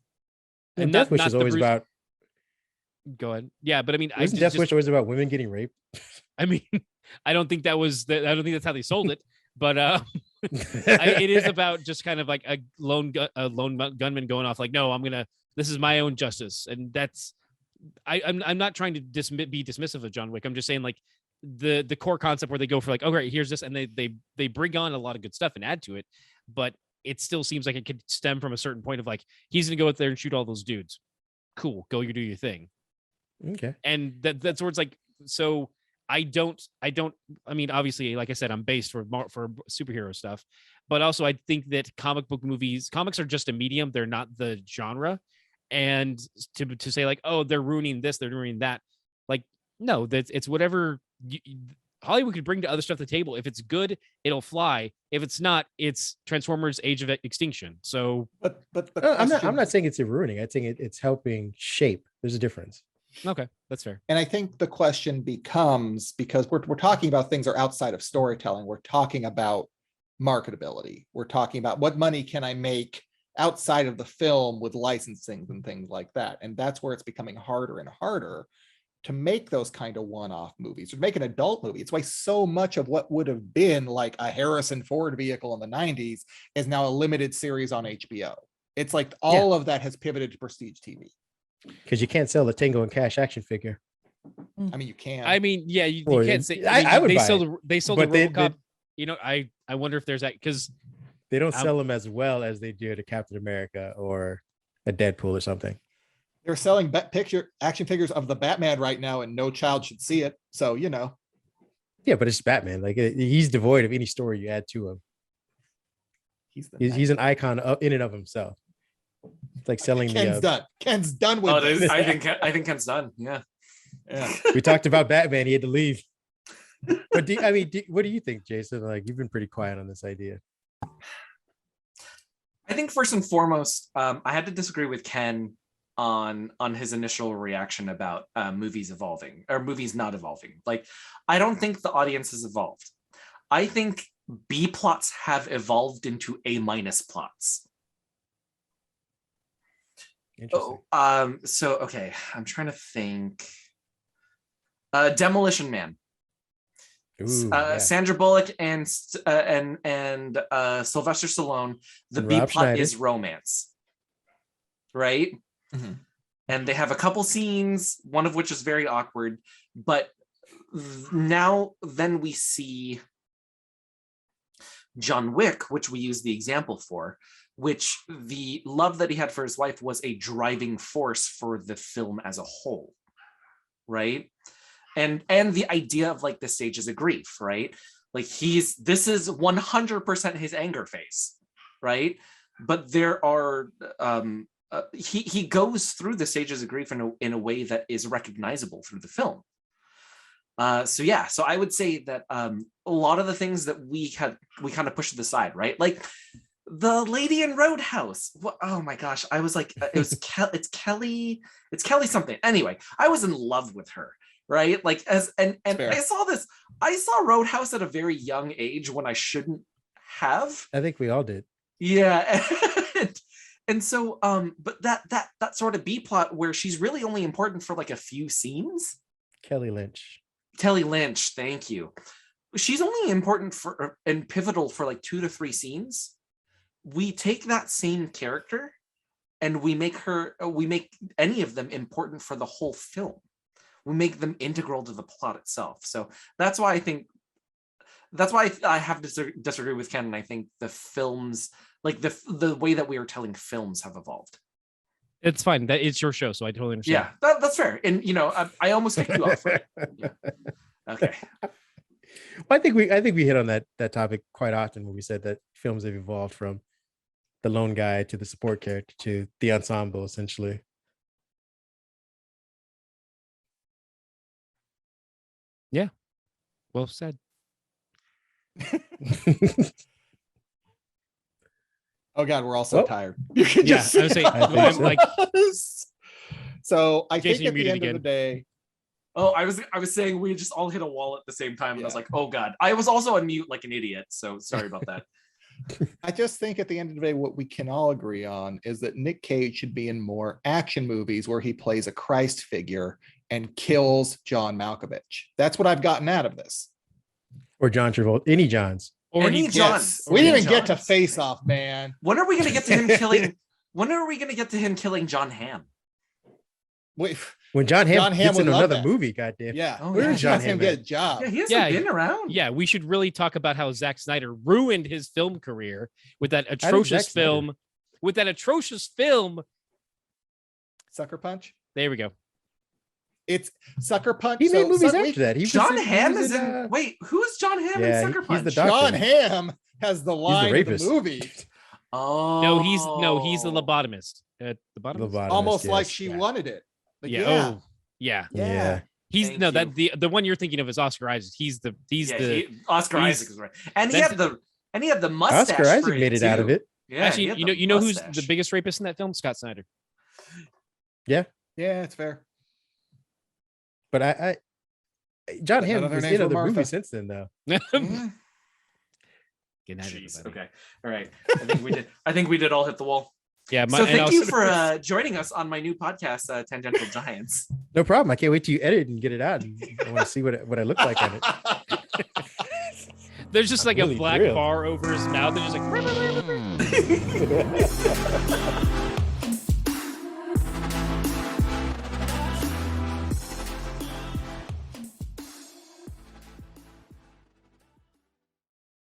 S1: And death wish is always about.
S3: Go ahead. Yeah, but I mean,
S1: isn't death wish always about women getting raped?
S3: I mean, I don't think that was. I don't think that's how they sold it. But it is about just kind of like a lone gunman going off like, no, this is my own justice, and that's. I'm not trying to be dismissive of John Wick. I'm just saying like the core concept where they go for like, oh great, here's this, and they bring on a lot of good stuff and add to it, but it still seems like it could stem from a certain point of like, he's gonna go out there and shoot all those dudes. Cool, go do your thing.
S1: Okay.
S3: And that's where it's like, so I mean, obviously, like I said, I'm based for superhero stuff, but also I think that comics are just a medium. They're not the genre. And to say like, oh, they're ruining this, they're ruining that. Like, no, it's whatever Hollywood could bring to other stuff to the table. If it's good, it'll fly. If it's not, it's Transformers: Age of Extinction. So,
S2: but
S1: I'm not saying it's ruining. I think it's helping shape. There's a difference.
S3: Okay, that's fair.
S2: And I think the question becomes, because we're talking about things that are outside of storytelling. We're talking about marketability. We're talking about what money can I make outside of the film with licensing and things like that. And that's where it's becoming harder and harder to make those kind of one-off movies, or make an adult movie. It's why so much of what would have been like a Harrison Ford vehicle in the 90s is now a limited series on HBO. It's like all of that has pivoted to prestige TV.
S1: Because you can't sell the Tango and Cash action figure.
S2: I mean, you can.
S3: I mean, yeah, you can't say.
S1: I would
S3: they
S1: buy
S3: sold
S1: it.
S3: They sold the RoboCop. I wonder if there's that, because
S1: they don't sell them as well as they do to Captain America or a Deadpool or something.
S2: They're selling action figures of the Batman right now, and no child should see it. So, Yeah,
S1: but it's Batman. Like, he's devoid of any story you add to him. He's an icon in and of himself. It's like selling
S2: Ken's done with this.
S4: I think Ken's done. Yeah.
S1: We talked about Batman. He had to leave. But what do you think, Jason? Like, you've been pretty quiet on this idea.
S4: I think first and foremost, I had to disagree with Ken on his initial reaction about movies evolving or movies not evolving. Like, I don't think the audience has evolved. I think B plots have evolved into A- plots. So okay, I'm trying to think. Demolition Man.
S1: Ooh,
S4: Sandra Bullock and Sylvester Stallone. The B plot is romance, right?
S2: Mm-hmm.
S4: And they have a couple scenes, one of which is very awkward. But then we see John Wick, which we use the example for, which the love that he had for his wife was a driving force for the film as a whole, right? And the idea of like the stages of grief, right? Like this is 100% his anger face, right? But there are he goes through the stages of grief in a way that is recognizable through the film. So I would say that a lot of the things that we kind of pushed to the side, right? Like the lady in Roadhouse. Oh my gosh, I was like, it's Kelly something. Anyway, I was in love with her, right? Like I saw Roadhouse at a very young age when I shouldn't have.
S1: I think we all did.
S4: Yeah. And so but that sort of B plot where she's really only important for like a few scenes.
S1: Kelly Lynch,
S4: thank you. She's only important for and pivotal for like 2 to 3 scenes. We take that same character and we make any of them important for the whole film. We make them integral to the plot itself. So that's why I have to disagree with Ken. And I think the films, like the way that we are telling films, have evolved.
S3: It's fine. That it's your show, so I totally understand.
S4: Yeah, that's fair. And I almost kicked you off for it. Yeah. Okay.
S1: Well, I think we hit on that topic quite often when we said that films have evolved from the lone guy to the support character to the ensemble, essentially.
S3: Yeah. Well said.
S2: Oh God, we're all so tired. You can
S3: Yeah,
S2: just
S3: I was saying, I'm like,
S2: so I
S3: Jason,
S2: think at
S3: you're
S2: the end
S3: muted
S2: of the day,
S4: Oh, I was saying we just all hit a wall at the same time, and I was like, oh God. I was also on mute like an idiot, so sorry about that.
S2: I just think at the end of the day, what we can all agree on is that Nick Cage should be in more action movies where he plays a Christ figure and kills John Malkovich. That's what I've gotten out of this.
S1: Or John Travolta, any Johns.
S3: or
S4: Any
S3: he
S4: John.
S2: Yes. We didn't even get to Face Off, man.
S4: When are we gonna get to him killing? When are we gonna get to him killing John Hamm?
S2: Wait,
S1: When John Hamm gets
S2: would
S1: in
S2: love
S1: another
S2: that.
S1: movie, goddamn.
S2: Yeah,
S1: Where's John Hamm
S2: get a
S1: at?
S2: job?
S4: Yeah, he hasn't
S3: Yeah,
S4: been around.
S3: Yeah, we should really talk about how Zack Snyder ruined his film career with that
S1: Zack
S3: atrocious
S1: Snyder?
S3: film. With that atrocious film.
S2: Sucker Punch.
S3: There we go.
S2: It's Sucker Punch.
S1: He made
S2: So
S1: movies
S2: Suck-
S1: after that. He was
S4: John
S1: in- he
S4: Hamm
S1: was
S4: is in. Wait, who is John Hamm
S1: Yeah,
S4: in Sucker
S1: he's
S4: Punch?
S1: the doctor.
S2: John Hamm has the line of the
S1: rapist.
S2: movie.
S4: Oh
S3: No, he's the lobotomist. The bottomist?
S1: Lobotomist,
S2: Almost like
S1: yes.
S2: she wanted it. But
S3: Yeah.
S2: yeah.
S3: Oh, yeah.
S1: Yeah.
S3: He's
S4: Thank
S3: no
S4: you.
S3: that the one you're thinking of is Oscar Isaac.
S4: Oscar
S3: he's-
S4: Isaac is right, and he had the mustache.
S1: Oscar
S4: for
S1: Isaac made it out of
S4: too.
S1: it.
S4: Yeah,
S3: Actually,
S4: he had
S3: you know who's
S4: mustache.
S3: the biggest rapist in that film? Scott Snyder.
S2: Yeah, it's fair.
S1: But I John
S2: But
S1: Hamm
S2: none of their
S1: was
S2: names
S1: in
S2: were
S1: other
S2: Martha.
S1: movies since then, though.
S3: Good night,
S4: Jeez.
S3: everybody.
S4: Okay. All right. I think we did all hit the wall.
S3: Yeah.
S4: So thank you for joining us on my new podcast, Tangential Giants.
S1: No problem. I can't wait till you edit and get it out. I want to see what I look like on it.
S3: There's just like
S1: really
S3: a black
S1: thrilled.
S3: bar over his mouth. And just like.